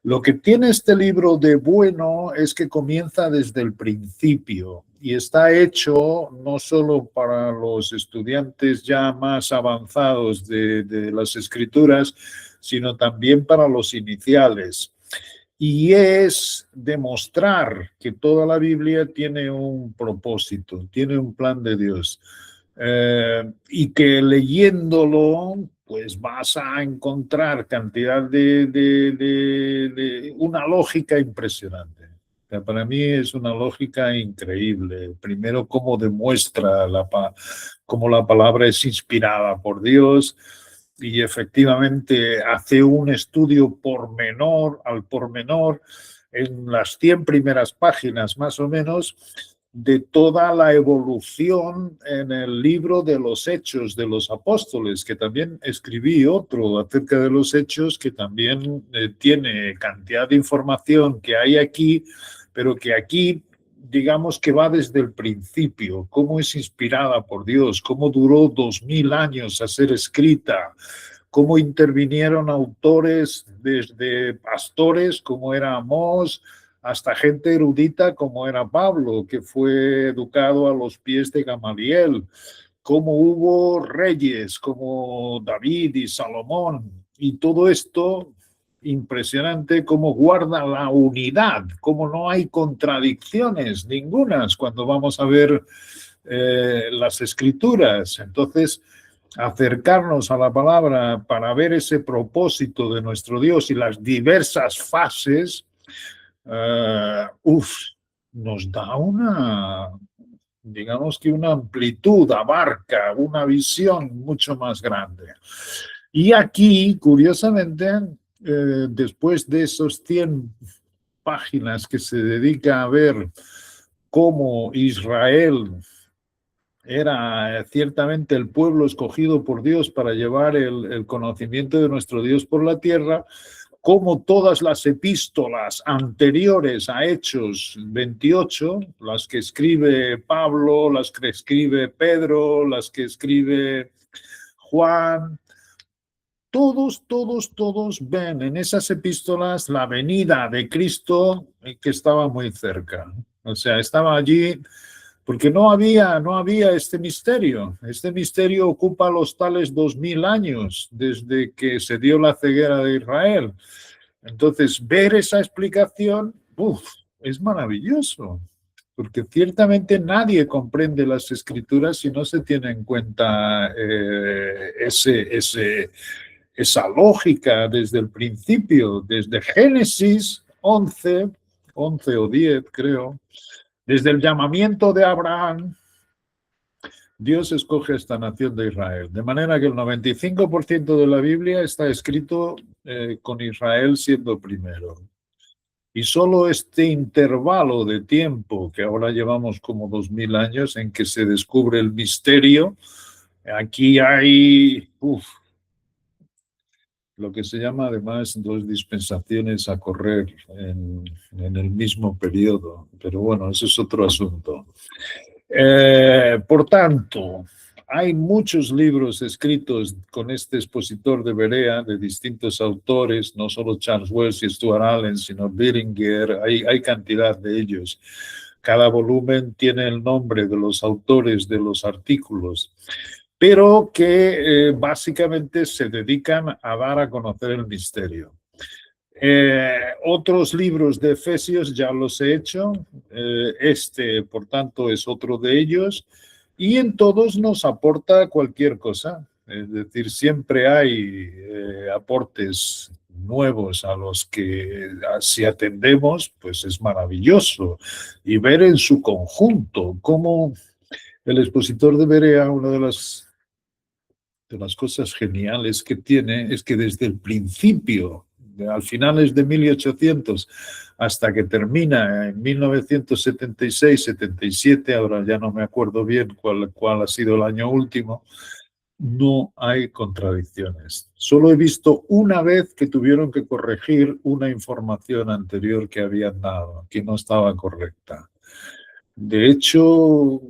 Lo que tiene este libro de bueno es que comienza desde el principio y está hecho no solo para los estudiantes ya más avanzados de las escrituras, sino también para los iniciales. Y es demostrar que toda la Biblia tiene un propósito, tiene un plan de Dios. Y que leyéndolo, pues vas a encontrar cantidad de una lógica impresionante. O sea, para mí es una lógica increíble. Primero, cómo demuestra cómo la palabra es inspirada por Dios. Y efectivamente hace un estudio al pormenor en las 100 primeras páginas más o menos de toda la evolución en el libro de los Hechos de los Apóstoles, que también escribí otro acerca de los Hechos, que también tiene cantidad de información que hay aquí, pero que aquí digamos que va desde el principio, cómo es inspirada por Dios, cómo duró 2000 años a ser escrita, cómo intervinieron autores desde pastores como era Amós, hasta gente erudita como era Pablo, que fue educado a los pies de Gamaliel, cómo hubo reyes como David y Salomón, y todo esto impresionante, cómo guarda la unidad, cómo no hay contradicciones ningunas cuando vamos a ver las escrituras. Entonces, acercarnos a la palabra para ver ese propósito de nuestro Dios y las diversas fases, nos da digamos que una amplitud, abarca una visión mucho más grande. Y aquí, curiosamente, después de esos 100 páginas que se dedica a ver cómo Israel era ciertamente el pueblo escogido por Dios para llevar el conocimiento de nuestro Dios por la tierra, como todas las epístolas anteriores a Hechos 28, las que escribe Pablo, las que escribe Pedro, las que escribe Juan, todos ven en esas epístolas la venida de Cristo que estaba muy cerca. O sea, estaba allí porque no había este misterio. Este misterio ocupa los tales 2000 años desde que se dio la ceguera de Israel. Entonces, ver esa explicación, es maravilloso, porque ciertamente nadie comprende las escrituras si no se tiene en cuenta esa lógica desde el principio, desde Génesis 11 o 10, creo, desde el llamamiento de Abraham. Dios escoge esta nación de Israel, de manera que el 95% de la Biblia está escrito con Israel siendo primero. Y solo este intervalo de tiempo, que ahora llevamos como 2000 años, en que se descubre el misterio, aquí hay lo que se llama además 2 dispensaciones a correr en el mismo periodo. Pero bueno, ese es otro asunto. Por tanto, hay muchos libros escritos con este expositor de Berea, de distintos autores, no solo Charles Wells y Stuart Allen, sino Beringer, hay cantidad de ellos. Cada volumen tiene el nombre de los autores de los artículos, pero que básicamente se dedican a dar a conocer el misterio. Otros libros de Efesios ya los he hecho, por tanto, es otro de ellos, y en todos nos aporta cualquier cosa, es decir, siempre hay aportes nuevos a los que si atendemos, pues es maravilloso, y ver en su conjunto cómo el expositor de Berea, una de las cosas geniales que tiene es que desde el principio, al finales de 1800 hasta que termina en 1976-77, ahora ya no me acuerdo bien cuál ha sido el año último, no hay contradicciones. Solo he visto una vez que tuvieron que corregir una información anterior que habían dado, que no estaba correcta. De hecho,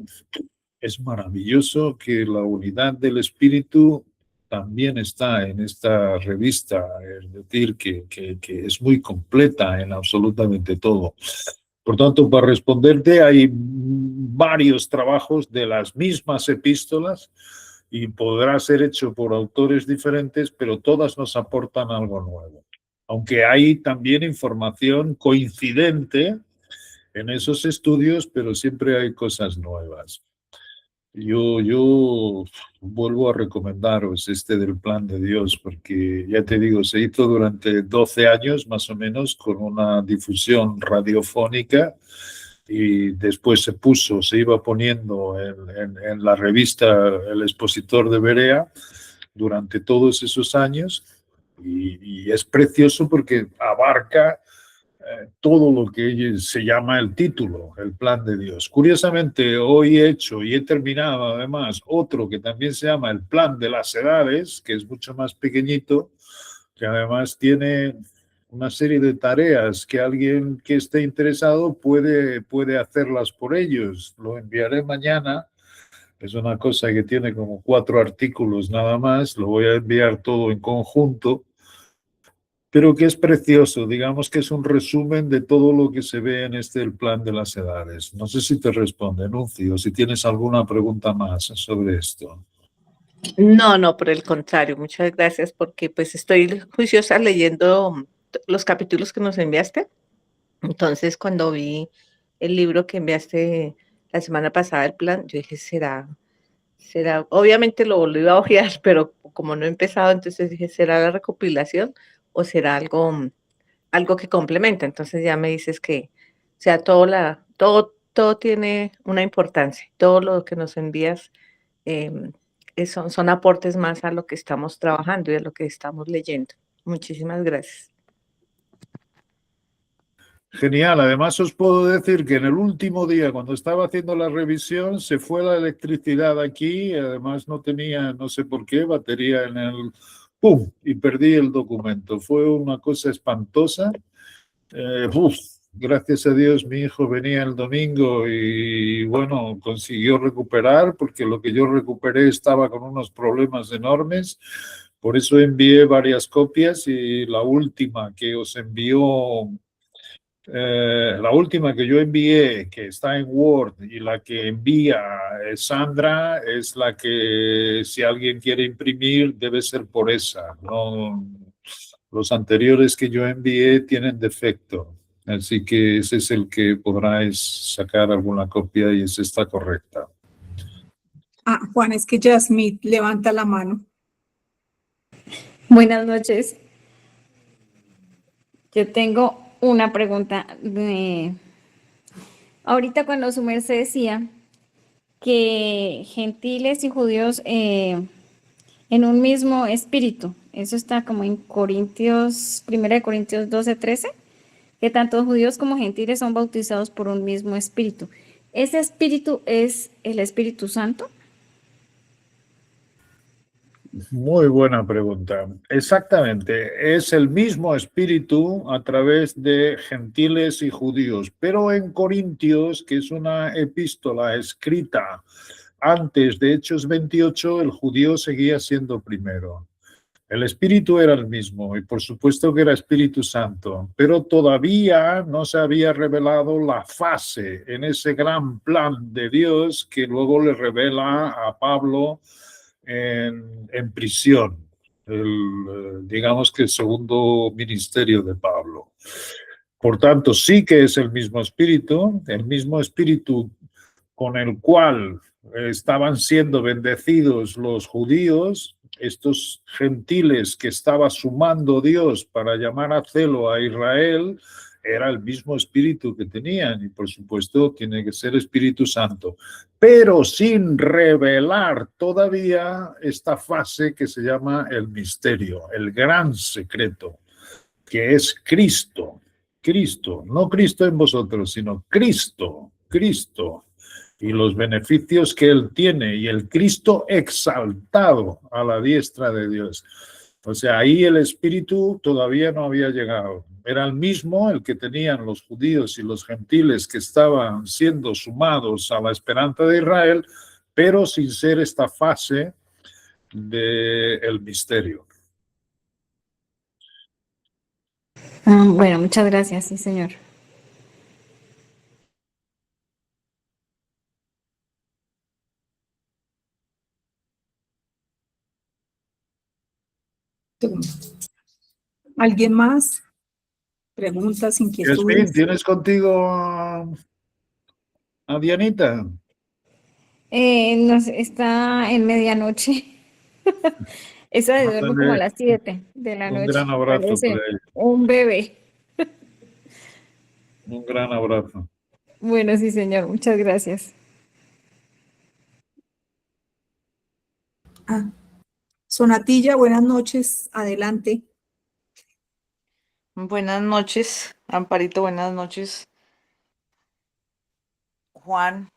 es maravilloso que la unidad del espíritu también está en esta revista, es decir, que es muy completa en absolutamente todo. Por tanto, para responderte, hay varios trabajos de las mismas epístolas y podrá ser hecho por autores diferentes, pero todas nos aportan algo nuevo. Aunque hay también información coincidente en esos estudios, pero siempre hay cosas nuevas. Yo vuelvo a recomendaros del plan de Dios, porque ya te digo, se hizo durante 12 años más o menos con una difusión radiofónica y después se iba poniendo en la revista El Expositor de Berea durante todos esos años y es precioso porque abarca todo lo que se llama el título, el plan de Dios. Curiosamente, hoy he hecho y he terminado además otro que también se llama el plan de las edades, que es mucho más pequeñito, que además tiene una serie de tareas que alguien que esté interesado puede hacerlas por ellos. Lo enviaré mañana. Es una cosa que tiene como 4 artículos nada más. Lo voy a enviar todo en conjunto, pero que es precioso, digamos que es un resumen de todo lo que se ve en el plan de las edades. No sé si te responde, Nuncio, si tienes alguna pregunta más sobre esto. No, por el contrario, muchas gracias porque pues estoy juiciosa leyendo los capítulos que nos enviaste. Entonces, cuando vi el libro que enviaste la semana pasada, el plan, yo dije, será, obviamente lo iba a ojear, pero como no he empezado, entonces dije, ¿será la recopilación o será algo que complementa? Entonces ya me dices que, o sea, todo tiene una importancia, todo lo que nos envías son aportes más a lo que estamos trabajando y a lo que estamos leyendo. Muchísimas gracias. Genial, además os puedo decir que en el último día, cuando estaba haciendo la revisión, se fue la electricidad aquí, además no tenía, no sé por qué, batería en el... ¡Pum! Y perdí el documento. Fue una cosa espantosa. Gracias a Dios mi hijo venía el domingo y bueno, consiguió recuperar porque lo que yo recuperé estaba con unos problemas enormes. Por eso envié varias copias y la última que os envió La última que yo envié, que está en Word, y la que envía Sandra, es la que si alguien quiere imprimir debe ser por esa. No, los anteriores que yo envié tienen defecto, así que ese es el que podráis sacar alguna copia y esa está correcta. Ah, Juan, es que Yasmith levanta la mano. Buenas noches. Yo tengo una pregunta. Ahorita cuando su merced decía que gentiles y judíos en un mismo espíritu, eso está como en Corintios, 1 Corintios 12:13, que tanto judíos como gentiles son bautizados por un mismo espíritu. ¿Ese espíritu es el Espíritu Santo? Muy buena pregunta. Exactamente, es el mismo espíritu a través de gentiles y judíos, pero en Corintios, que es una epístola escrita antes de Hechos 28, el judío seguía siendo primero. El espíritu era el mismo y por supuesto que era Espíritu Santo, pero todavía no se había revelado la fase en ese gran plan de Dios que luego le revela a Pablo en prisión, digamos que el segundo ministerio de Pablo. Por tanto, sí que es el mismo espíritu con el cual estaban siendo bendecidos los judíos, estos gentiles que estaba sumando Dios para llamar a celo a Israel, era el mismo espíritu que tenían y por supuesto tiene que ser Espíritu Santo, pero sin revelar todavía esta fase que se llama el misterio, el gran secreto, que es Cristo. Cristo, no Cristo en vosotros, sino Cristo, Cristo, y los beneficios que Él tiene, y el Cristo exaltado a la diestra de Dios. O sea, ahí el Espíritu todavía no había llegado. Era el mismo el que tenían los judíos y los gentiles que estaban siendo sumados a la esperanza de Israel, pero sin ser esta fase del misterio. Bueno, muchas gracias, sí, señor. Segundo. ¿Alguien más? Preguntas, Yasmín, inquietudes. ¿tienes contigo a Dianita? Está en medianoche. Esa de duermo como a Mándale las 7 de la un noche. gran abrazo para Parece ella. un bebé. Un gran abrazo. Bueno, sí, señor. Muchas gracias. Ah, Sonatilla, buenas noches. Adelante. Buenas noches, Amparito, buenas noches, Juan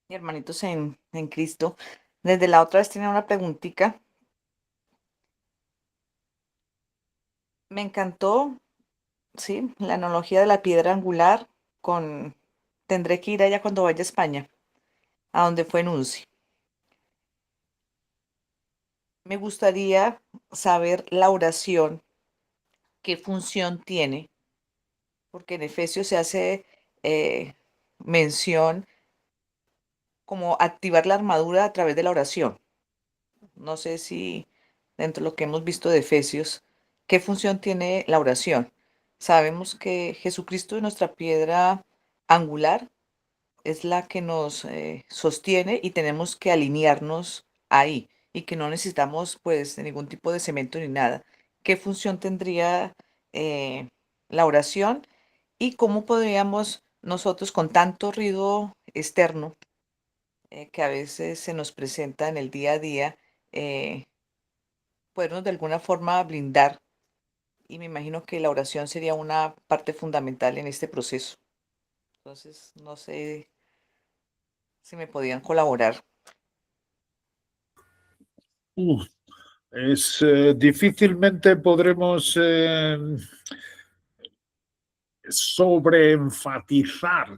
y hermanitos en Cristo. Desde la otra vez tenía una preguntita. Me encantó, sí, la analogía de la piedra angular con tendré que ir allá cuando vaya a España, a donde fue Nunci. Me gustaría saber la oración, qué función tiene, porque en Efesios se hace mención como activar la armadura a través de la oración. No sé si dentro de lo que hemos visto de Efesios, ¿qué función tiene la oración? Sabemos que Jesucristo es nuestra piedra angular, es la que nos sostiene y tenemos que alinearnos ahí y que no necesitamos pues ningún tipo de cemento ni nada. ¿Qué función tendría la oración y cómo podríamos nosotros con tanto ruido externo que a veces se nos presenta en el día a día, podernos de alguna forma blindar? Y me imagino que la oración sería una parte fundamental en este proceso. Entonces, no sé si me podían colaborar. Difícilmente podremos sobreenfatizar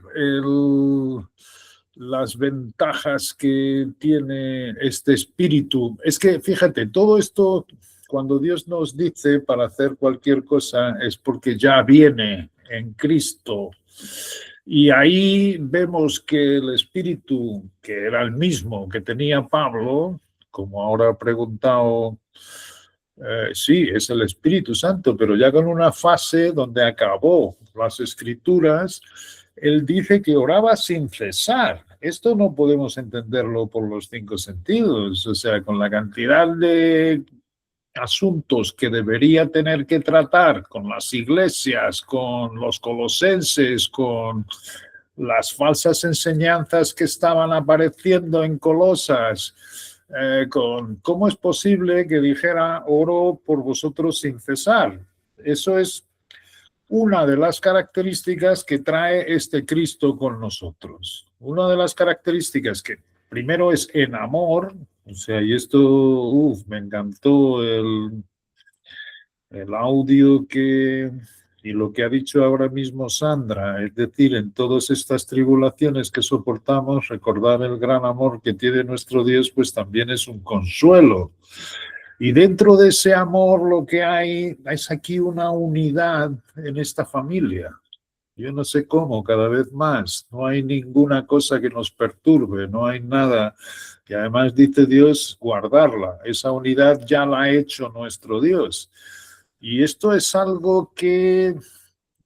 las ventajas que tiene este espíritu. Es que, fíjate, todo esto, cuando Dios nos dice para hacer cualquier cosa, es porque ya viene en Cristo. Y ahí vemos que el espíritu, que era el mismo que tenía Pablo, como ahora ha preguntado, sí, es el Espíritu Santo, pero ya con una fase donde acabó las Escrituras, él dice que oraba sin cesar. Esto no podemos entenderlo por los 5 sentidos, o sea, con la cantidad de asuntos que debería tener que tratar con las iglesias, con los colosenses, con las falsas enseñanzas que estaban apareciendo en Colosas, con cómo es posible que dijera oro por vosotros sin cesar. Eso es una de las características que trae este Cristo con nosotros. Una de las características que primero es en amor, o sea, y esto, me encantó el audio y lo que ha dicho ahora mismo Sandra, es decir, en todas estas tribulaciones que soportamos, recordar el gran amor que tiene nuestro Dios, pues también es un consuelo. Y dentro de ese amor lo que hay es aquí una unidad en esta familia. Yo no sé cómo, cada vez más. No hay ninguna cosa que nos perturbe, no hay nada. Y además dice Dios guardarla. Esa unidad ya la ha hecho nuestro Dios. Y esto es algo que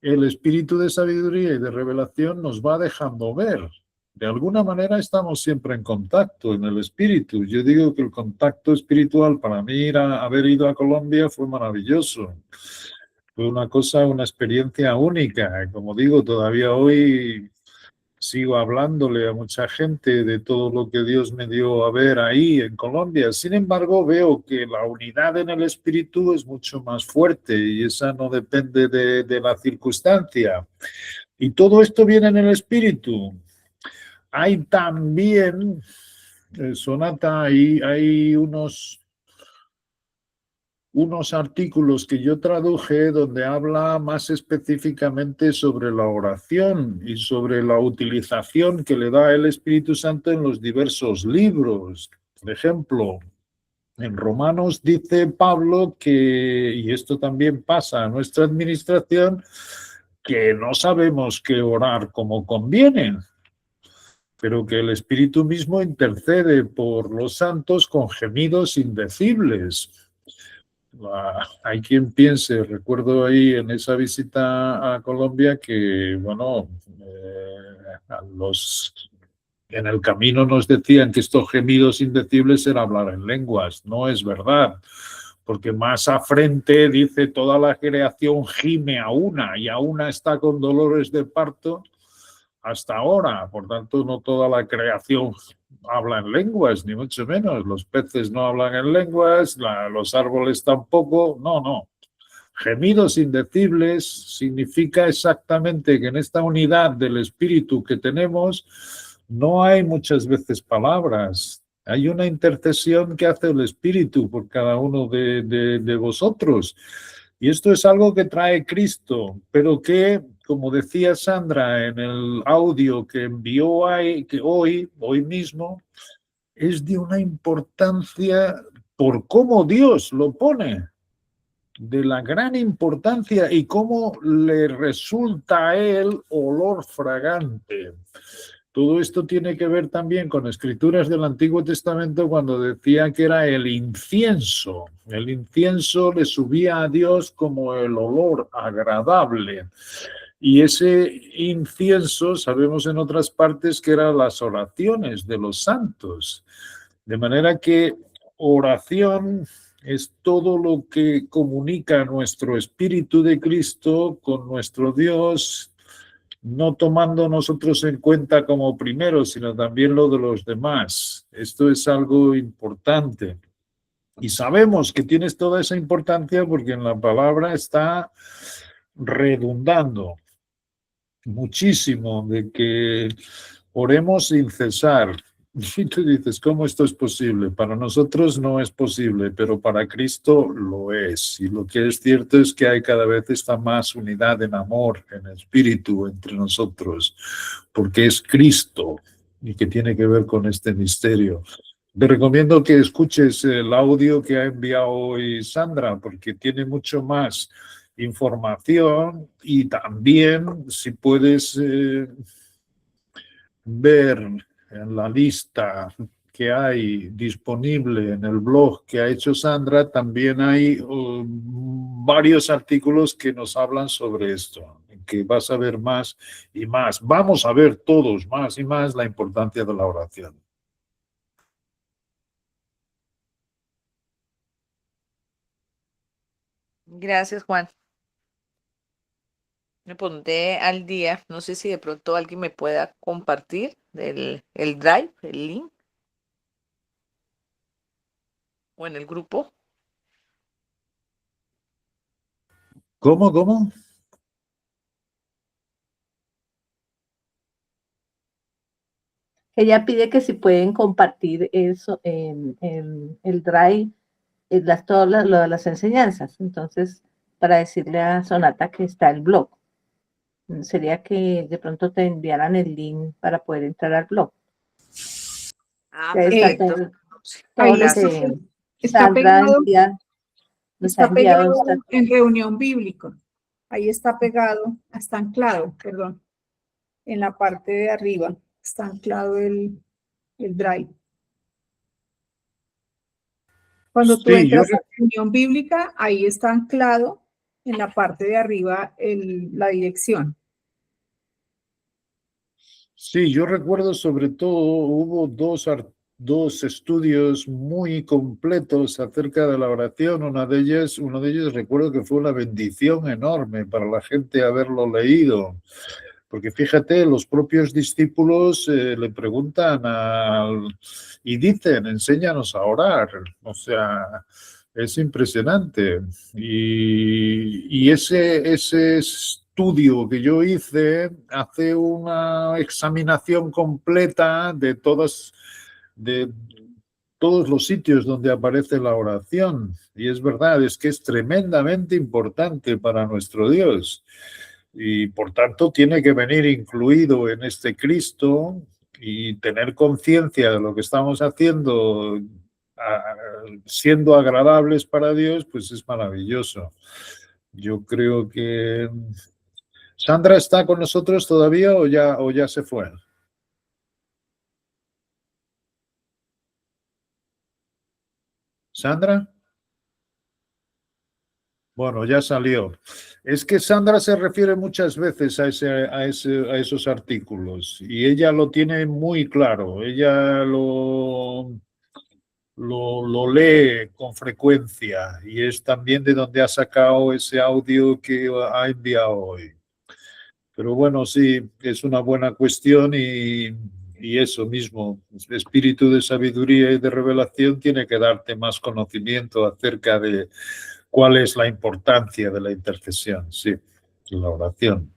el espíritu de sabiduría y de revelación nos va dejando ver. De alguna manera estamos siempre en contacto en el espíritu. Yo digo que el contacto espiritual para mí haber ido a Colombia fue maravilloso. Fue una cosa, una experiencia única. Como digo, todavía hoy sigo hablándole a mucha gente de todo lo que Dios me dio a ver ahí en Colombia. Sin embargo, veo que la unidad en el espíritu es mucho más fuerte y esa no depende de la circunstancia. Y todo esto viene en el espíritu. Hay también, Sonata, hay unos artículos que yo traduje donde habla más específicamente sobre la oración y sobre la utilización que le da el Espíritu Santo en los diversos libros. Por ejemplo, en Romanos dice Pablo que, y esto también pasa a nuestra administración, que no sabemos qué orar como conviene, pero que el Espíritu mismo intercede por los santos con gemidos indecibles. Hay quien piense, recuerdo ahí en esa visita a Colombia que, bueno, en el camino nos decían que estos gemidos indecibles era hablar en lenguas. No es verdad, porque más a frente dice toda la creación gime a una y a una está con dolores de parto hasta ahora. Por tanto, no toda la creación habla en lenguas, ni mucho menos. Los peces no hablan en lenguas, los árboles tampoco. No. Gemidos indecibles significa exactamente que en esta unidad del espíritu que tenemos no hay muchas veces palabras. Hay una intercesión que hace el espíritu por cada uno de vosotros. Y esto es algo que trae Cristo, pero que, como decía Sandra en el audio que envió hoy mismo, es de una importancia por cómo Dios lo pone, de la gran importancia y cómo le resulta a él olor fragante. Todo esto tiene que ver también con escrituras del Antiguo Testamento cuando decía que era el incienso. El incienso le subía a Dios como el olor agradable. Y ese incienso, sabemos en otras partes que eran las oraciones de los santos. De manera que oración es todo lo que comunica nuestro espíritu de Cristo con nuestro Dios, no tomando nosotros en cuenta como primero, sino también lo de los demás. Esto es algo importante. Y sabemos que tienes toda esa importancia porque en la palabra está redundando muchísimo de que oremos sin cesar. Y tú dices, ¿cómo esto es posible? Para nosotros no es posible, pero para Cristo lo es. Y lo que es cierto es que hay cada vez esta más unidad en amor, en espíritu entre nosotros, porque es Cristo y que tiene que ver con este misterio. Te recomiendo que escuches el audio que ha enviado hoy Sandra, porque tiene mucho más información, y también si puedes ver en la lista que hay disponible en el blog que ha hecho Sandra, también hay varios artículos que nos hablan sobre esto, que vas a ver más y más. Vamos a ver todos más y más la importancia de la oración. Gracias, Juan. Me pondré al día. No sé si de pronto alguien me pueda compartir el drive, el link, o en el grupo. ¿Cómo? Ella pide que si pueden compartir eso en el Drive, todas las enseñanzas. Entonces, para decirle a Sonata que está el blog. Sería que de pronto te enviaran el link para poder entrar al blog. Ah, Ya está perfecto. todo Ahí lo está, que está Sandra pegado, nos ha está enviado. pegado en reunión bíblica. Ahí está pegado, está anclado, perdón, en la parte de arriba está anclado el drive. Cuando tú Sí, entras a reunión bíblica, ahí está anclado en la parte de arriba la dirección. Sí, yo recuerdo sobre todo, hubo dos estudios muy completos acerca de la oración. Uno de ellos recuerdo que fue una bendición enorme para la gente haberlo leído. Porque fíjate, los propios discípulos le preguntan y dicen, enséñanos a orar. O sea, es impresionante. Y ese estudio que yo hice hace una examinación completa de todos los sitios donde aparece la oración. Y es verdad, es que es tremendamente importante para nuestro Dios. Y por tanto tiene que venir incluido en este Cristo, y tener conciencia de lo que estamos haciendo siendo agradables para Dios, pues es maravilloso. Yo creo que Sandra está con nosotros todavía o ya se fue. ¿Sandra? Bueno, ya salió. Es que Sandra se refiere muchas veces a esos artículos, y ella lo tiene muy claro. Ella lo lee con frecuencia, y es también de donde ha sacado ese audio que ha enviado hoy. Pero bueno, sí, es una buena cuestión, y eso mismo, espíritu de sabiduría y de revelación tiene que darte más conocimiento acerca de cuál es la importancia de la intercesión, sí, la oración.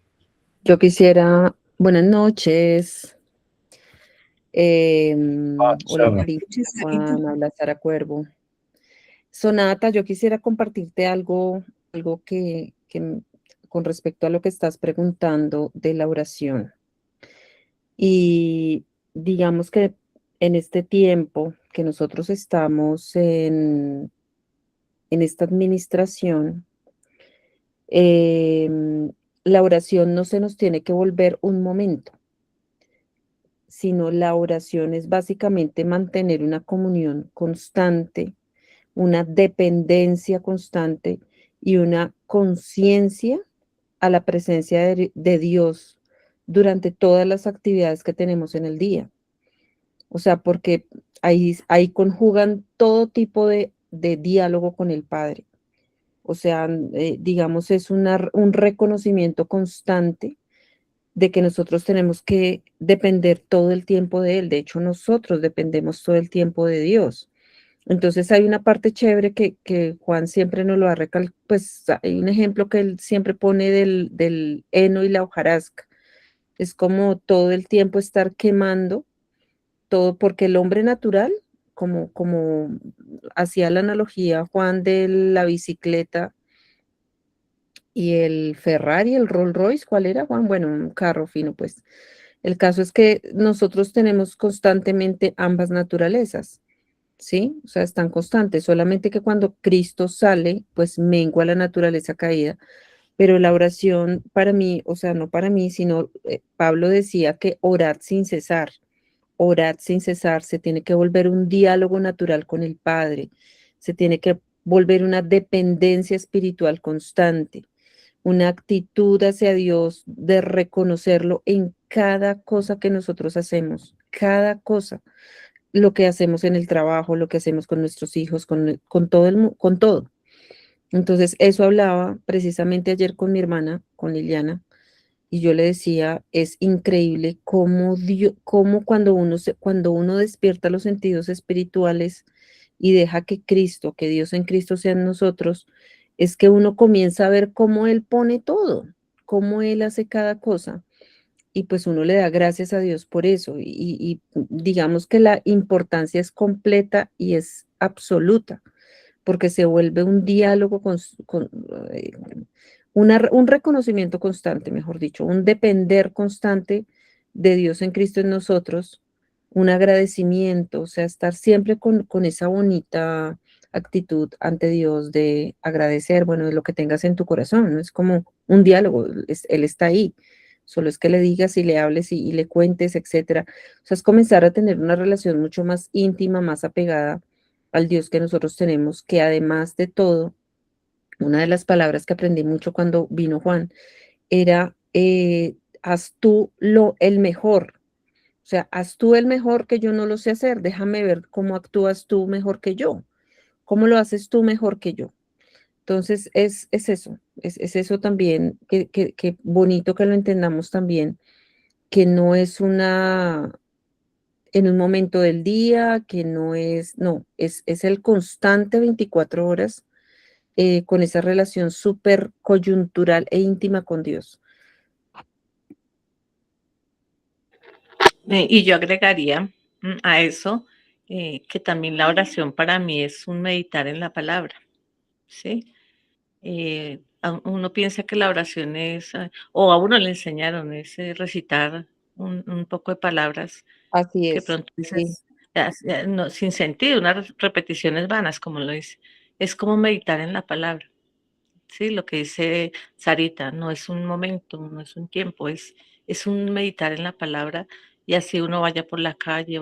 Yo quisiera, buenas noches. Hola, María Juan, habla Sara Cuervo. Sonata, yo quisiera compartirte algo que con respecto a lo que estás preguntando de la oración. Y digamos que en este tiempo que nosotros estamos en esta administración, la oración no se nos tiene que volver un momento, sino la oración es básicamente mantener una comunión constante, una dependencia constante y una conciencia a la presencia de Dios durante todas las actividades que tenemos en el día. O sea, porque ahí conjugan todo tipo de diálogo con el Padre. O sea, digamos, es un reconocimiento constante de que nosotros tenemos que depender todo el tiempo de Él. De hecho, nosotros dependemos todo el tiempo de Dios. Entonces hay una parte chévere que Juan siempre nos lo ha recalcado, pues hay un ejemplo que él siempre pone del heno y la hojarasca. Es como todo el tiempo estar quemando todo, porque el hombre natural, como hacía la analogía Juan de la bicicleta y el Ferrari, el Rolls Royce, ¿cuál era, Juan? Bueno, un carro fino, pues. El caso es que nosotros tenemos constantemente ambas naturalezas, ¿sí? O sea, están constantes, solamente que cuando Cristo sale, pues mengua la naturaleza caída pero la oración para mí, o sea, no para mí, sino Pablo decía que orad sin cesar, se tiene que volver un diálogo natural con el Padre, se tiene que volver una dependencia espiritual constante, una actitud hacia Dios de reconocerlo en cada cosa que nosotros hacemos, cada cosa, lo que hacemos en el trabajo, lo que hacemos con nuestros hijos, con todo con todo. Entonces, eso hablaba precisamente ayer con mi hermana, con Liliana, y yo le decía, es increíble cómo cuando uno despierta los sentidos espirituales y deja que Cristo, que Dios en Cristo sea en nosotros, es que uno comienza a ver cómo Él pone todo, cómo Él hace cada cosa. Y pues uno le da gracias a Dios por eso. Y digamos que la importancia es completa y es absoluta, porque se vuelve un diálogo eh, un reconocimiento constante, mejor dicho, un depender constante de Dios en Cristo en nosotros, un agradecimiento, o sea, estar siempre con esa bonita actitud ante Dios de agradecer, bueno, de lo que tengas en tu corazón, ¿no? Es como un diálogo, Él está ahí, solo es que le digas y le hables y le cuentes, etcétera. O sea, es comenzar a tener una relación mucho más íntima, más apegada al Dios que nosotros tenemos, que además de todo, una de las palabras que aprendí mucho cuando vino Juan era, haz tú el mejor. O sea, haz tú el mejor que yo no lo sé hacer. Déjame ver cómo actúas tú mejor que yo. ¿Cómo lo haces tú mejor que yo? Entonces, es eso. Es eso también, que bonito que lo entendamos también, que no es en un momento del día, que no, es el constante 24 horas con esa relación súper coyuntural e íntima con Dios. Y yo agregaría a eso que también la oración para mí es un meditar en la palabra, ¿sí? Uno piensa que la oración es, o a uno le enseñaron, es recitar un poco de palabras Así que es. pronto Sí. dices, no, sin sentido, unas repeticiones vanas, como lo dice. Es como meditar en la palabra, ¿sí? Lo que dice Sarita, no es un momento, no es un tiempo, es un meditar en la palabra y así uno vaya por la calle,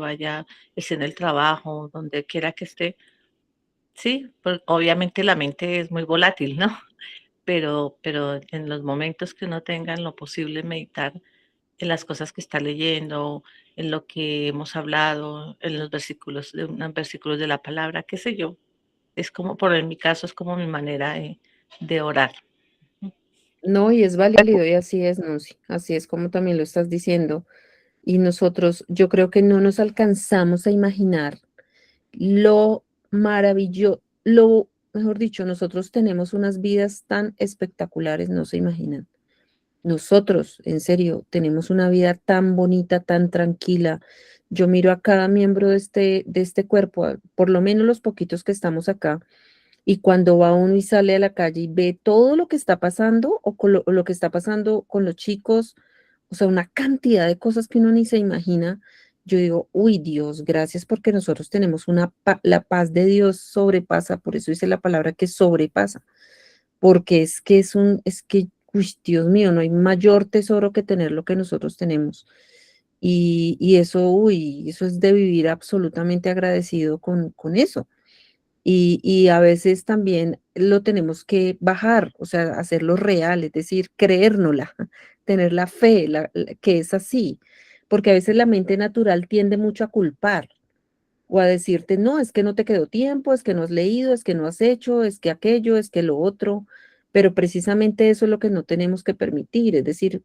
esté en el trabajo, donde quiera que esté. Sí, pues obviamente la mente es muy volátil, ¿no? Pero en los momentos que uno tenga en lo posible meditar en las cosas que está leyendo, en lo que hemos hablado, en los versículos de la palabra, qué sé yo. Es como, en mi caso, es como mi manera de orar. No, y es válido y así es, Nancy. Así es como también lo estás diciendo. Y nosotros, yo creo que no nos alcanzamos a imaginar lo maravilloso, mejor dicho, nosotros tenemos unas vidas tan espectaculares, no se imaginan. Nosotros, en serio, tenemos una vida tan bonita, tan tranquila. Yo miro a cada miembro de este cuerpo, por lo menos los poquitos que estamos acá, y cuando va uno y sale a la calle y ve todo lo que está pasando o lo que está pasando con los chicos, o sea, una cantidad de cosas que uno ni se imagina, yo digo, uy, Dios, gracias porque nosotros tenemos la paz de Dios sobrepasa, por eso dice la palabra que sobrepasa, porque uy, Dios mío, no hay mayor tesoro que tener lo que nosotros tenemos. Y eso, uy, eso es de vivir absolutamente agradecido con eso. Y a veces también lo tenemos que bajar, o sea, hacerlo real, es decir, creérnosla, tener la fe que es así, porque a veces la mente natural tiende mucho a culpar o a decirte, no, es que no te quedó tiempo, es que no has leído, es que no has hecho, es que aquello, es que lo otro, pero precisamente eso es lo que no tenemos que permitir, es decir,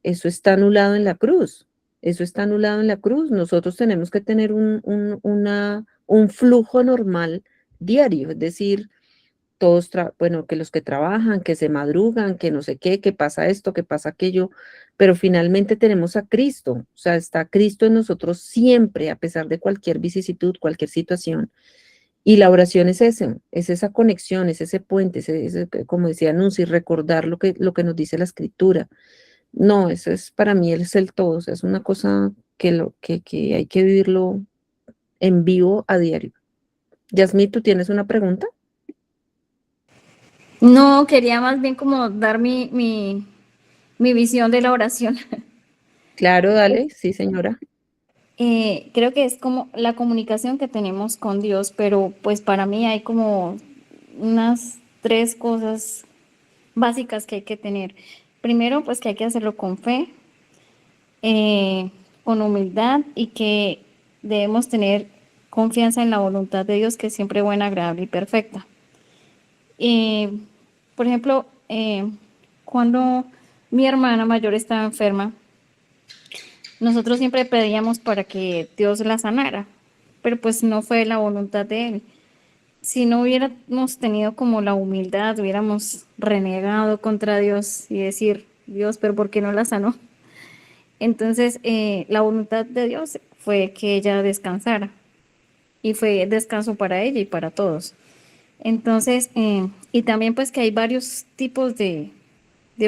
eso está anulado en la cruz, eso está anulado en la cruz, nosotros tenemos que tener un flujo normal diario, es decir, todos, bueno, que los que trabajan, que se madrugan, que no sé qué, que pasa esto, que pasa aquello, pero finalmente tenemos a Cristo, o sea, está Cristo en nosotros siempre, a pesar de cualquier vicisitud, cualquier situación. Y la oración es eso, es esa conexión, es ese puente, como decía Nunzi, recordar lo que nos dice la Escritura. No, eso es para mí, es el todo, o sea, es una cosa que hay que vivirlo en vivo a diario. Yasmín, ¿tú tienes una pregunta? No, quería más bien como dar mi visión de la oración. Claro, dale, sí, señora. Creo que es como la comunicación que tenemos con Dios, pero pues para mí hay como unas 3 cosas básicas que hay que tener. Primero, pues que hay que hacerlo con fe, con humildad y que debemos tener confianza en la voluntad de Dios, que es siempre buena, agradable y perfecta. Eh, por ejemplo, cuando mi hermana mayor estaba enferma, nosotros siempre pedíamos para que Dios la sanara, pero pues no fue la voluntad de Él. Si no hubiéramos tenido como la humildad, hubiéramos renegado contra Dios y decir, Dios, pero ¿por qué no la sanó? Entonces, la voluntad de Dios fue que ella descansara y fue descanso para ella y para todos. Entonces, y también pues que hay varios tipos de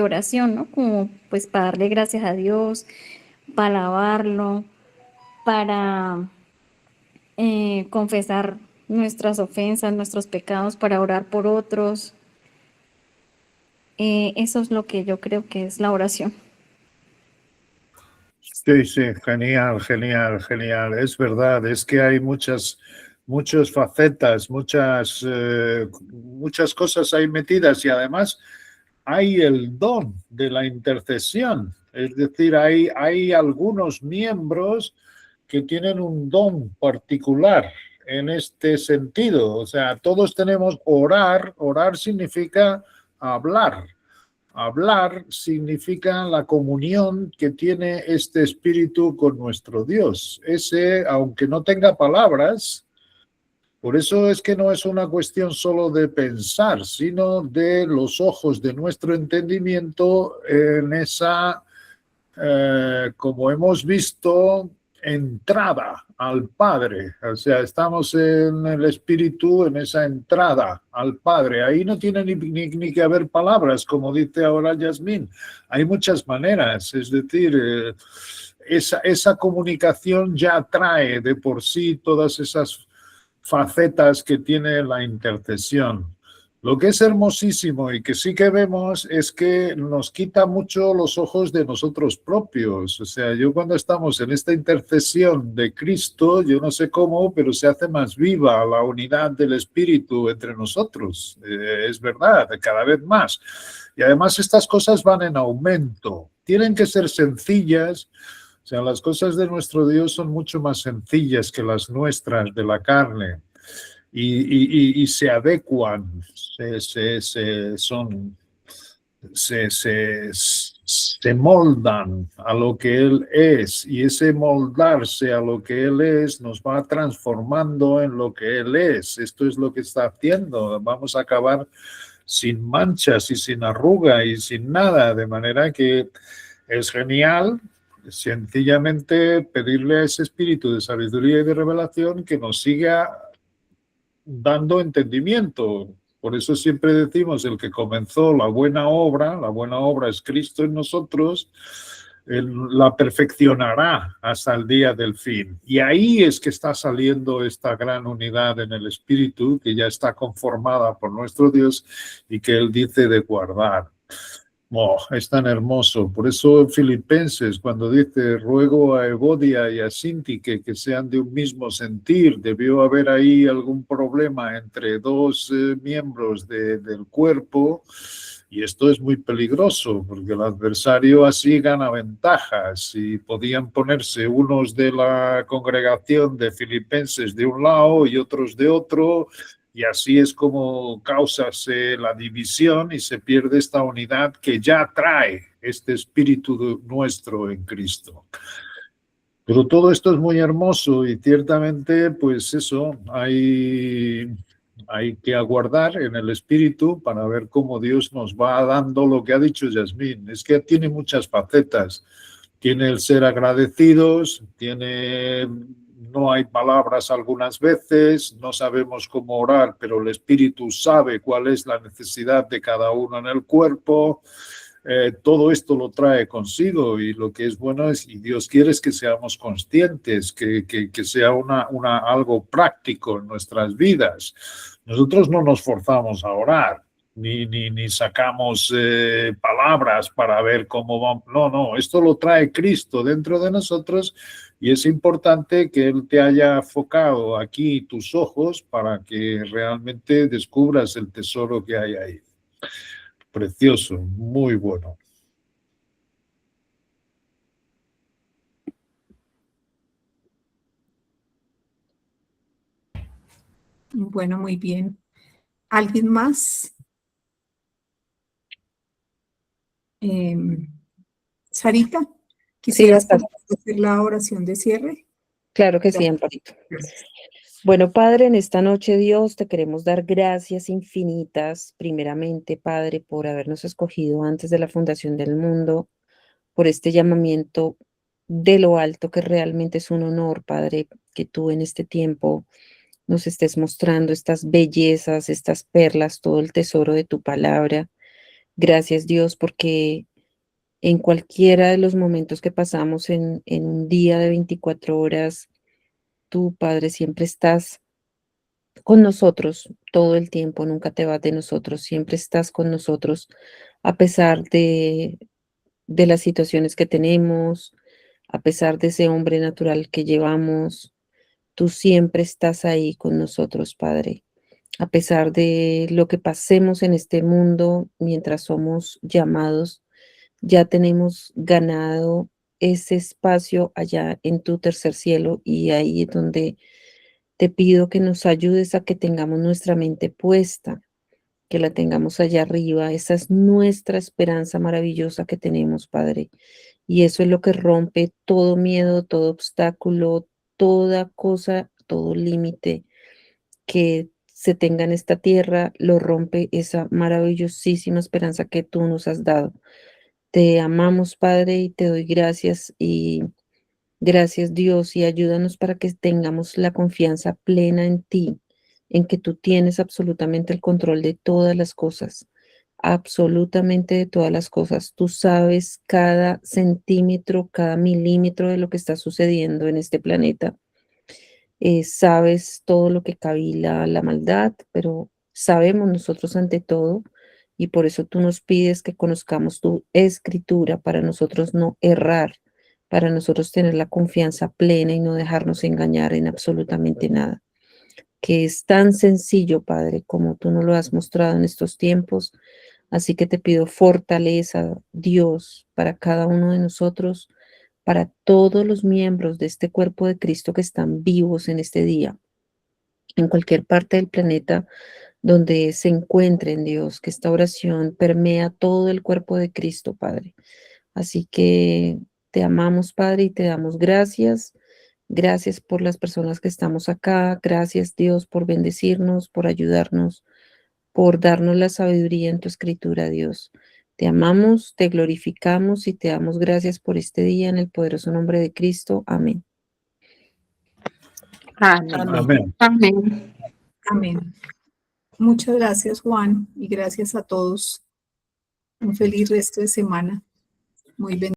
oración, ¿no? Como pues para darle gracias a Dios, para alabarlo, para confesar nuestras ofensas, nuestros pecados, para orar por otros. Eso es lo que yo creo que es la oración. Sí, sí, genial, genial, genial. Es verdad, es que hay muchas facetas, muchas cosas ahí metidas y además hay el don de la intercesión. Es decir, hay algunos miembros que tienen un don particular en este sentido. O sea, todos tenemos orar. Orar significa hablar. Hablar significa la comunión que tiene este espíritu con nuestro Dios. Ese, aunque no tenga palabras, por eso es que no es una cuestión solo de pensar, sino de los ojos de nuestro entendimiento en esa, como hemos visto, entrada al Padre. O sea, estamos en el Espíritu, en esa entrada al Padre. Ahí no tiene ni que haber palabras, como dice ahora Yasmín. Hay muchas maneras, es decir, esa comunicación ya trae de por sí todas esas facetas que tiene la intercesión. Lo que es hermosísimo y que sí que vemos es que nos quita mucho los ojos de nosotros propios. O sea, yo cuando estamos en esta intercesión de Cristo, yo no sé cómo, pero se hace más viva la unidad del Espíritu entre nosotros. Es verdad, cada vez más. Y además estas cosas van en aumento. Tienen que ser sencillas. O sea, las cosas de nuestro Dios son mucho más sencillas que las nuestras de la carne y se adecuan, se moldan a lo que Él es, y ese moldarse a lo que Él es nos va transformando en lo que Él es. Esto es lo que está haciendo. Vamos a acabar sin manchas y sin arruga y sin nada, de manera que es genial sencillamente pedirle a ese espíritu de sabiduría y de revelación que nos siga dando entendimiento. Por eso siempre decimos, el que comenzó la buena obra es Cristo en nosotros, Él la perfeccionará hasta el día del fin. Y ahí es que está saliendo esta gran unidad en el Espíritu, que ya está conformada por nuestro Dios y que Él dice de guardar. Oh, es tan hermoso. Por eso en Filipenses, cuando dice, ruego a Evodia y a Sintique que sean de un mismo sentir, debió haber ahí algún problema entre dos miembros del cuerpo, y esto es muy peligroso, porque el adversario así gana ventajas, y podían ponerse unos de la congregación de Filipenses de un lado y otros de otro, y así es como causase la división y se pierde esta unidad que ya trae este espíritu nuestro en Cristo. Pero todo esto es muy hermoso y ciertamente, pues eso, hay que aguardar en el espíritu para ver cómo Dios nos va dando lo que ha dicho Yasmín. Es que tiene muchas facetas. Tiene el ser agradecidos, no hay palabras algunas veces, no sabemos cómo orar, pero el Espíritu sabe cuál es la necesidad de cada uno en el cuerpo. Todo esto lo trae consigo, y lo que es bueno es, y Dios quiere, es que seamos conscientes, que sea algo práctico en nuestras vidas. Nosotros no nos forzamos a orar. ni sacamos palabras para ver cómo vamos. No, esto lo trae Cristo dentro de nosotros y es importante que Él te haya enfocado aquí tus ojos para que realmente descubras el tesoro que hay ahí. Precioso, muy bueno. Bueno, muy bien. ¿Alguien más? Sarita, ¿quisieras hasta- hacer la oración de cierre? Claro que sí, Amparito. Gracias. Bueno, Padre, en esta noche, Dios, te queremos dar gracias infinitas, primeramente, Padre, por habernos escogido antes de la fundación del mundo, por este llamamiento de lo alto, que realmente es un honor, Padre, que tú en este tiempo nos estés mostrando estas bellezas, estas perlas, todo el tesoro de tu palabra. Gracias, Dios, porque en cualquiera de los momentos que pasamos en un día de 24 horas, tú, Padre, siempre estás con nosotros todo el tiempo, nunca te vas de nosotros, siempre estás con nosotros a pesar de las situaciones que tenemos, a pesar de ese hombre natural que llevamos, tú siempre estás ahí con nosotros, Padre. A pesar de lo que pasemos en este mundo mientras somos llamados, ya tenemos ganado ese espacio allá en tu tercer cielo y ahí es donde te pido que nos ayudes a que tengamos nuestra mente puesta, que la tengamos allá arriba. Esa es nuestra esperanza maravillosa que tenemos, Padre. Y eso es lo que rompe todo miedo, todo obstáculo, toda cosa, todo límite que se tenga en esta tierra, lo rompe esa maravillosísima esperanza que tú nos has dado. Te amamos, Padre, y te doy gracias y gracias, Dios, y ayúdanos para que tengamos la confianza plena en ti, en que tú tienes absolutamente el control de todas las cosas, absolutamente de todas las cosas. Tú sabes cada centímetro, cada milímetro de lo que está sucediendo en este planeta. Sabes todo lo que cavila la maldad, pero sabemos nosotros ante todo, y por eso tú nos pides que conozcamos tu escritura para nosotros no errar, para nosotros tener la confianza plena y no dejarnos engañar en absolutamente nada. Que es tan sencillo, Padre, como tú nos lo has mostrado en estos tiempos. Así que te pido fortaleza, Dios, para cada uno de nosotros, para todos los miembros de este cuerpo de Cristo que están vivos en este día, en cualquier parte del planeta donde se encuentren, Dios, que esta oración permea todo el cuerpo de Cristo, Padre. Así que te amamos, Padre, y te damos gracias. Gracias por las personas que estamos acá. Gracias, Dios, por bendecirnos, por ayudarnos, por darnos la sabiduría en tu escritura, Dios. Te amamos, te glorificamos y te damos gracias por este día en el poderoso nombre de Cristo. Amén. Amén. Amén. Amén. Amén. Muchas gracias, Juan, y gracias a todos. Un feliz resto de semana. Muy bendecido.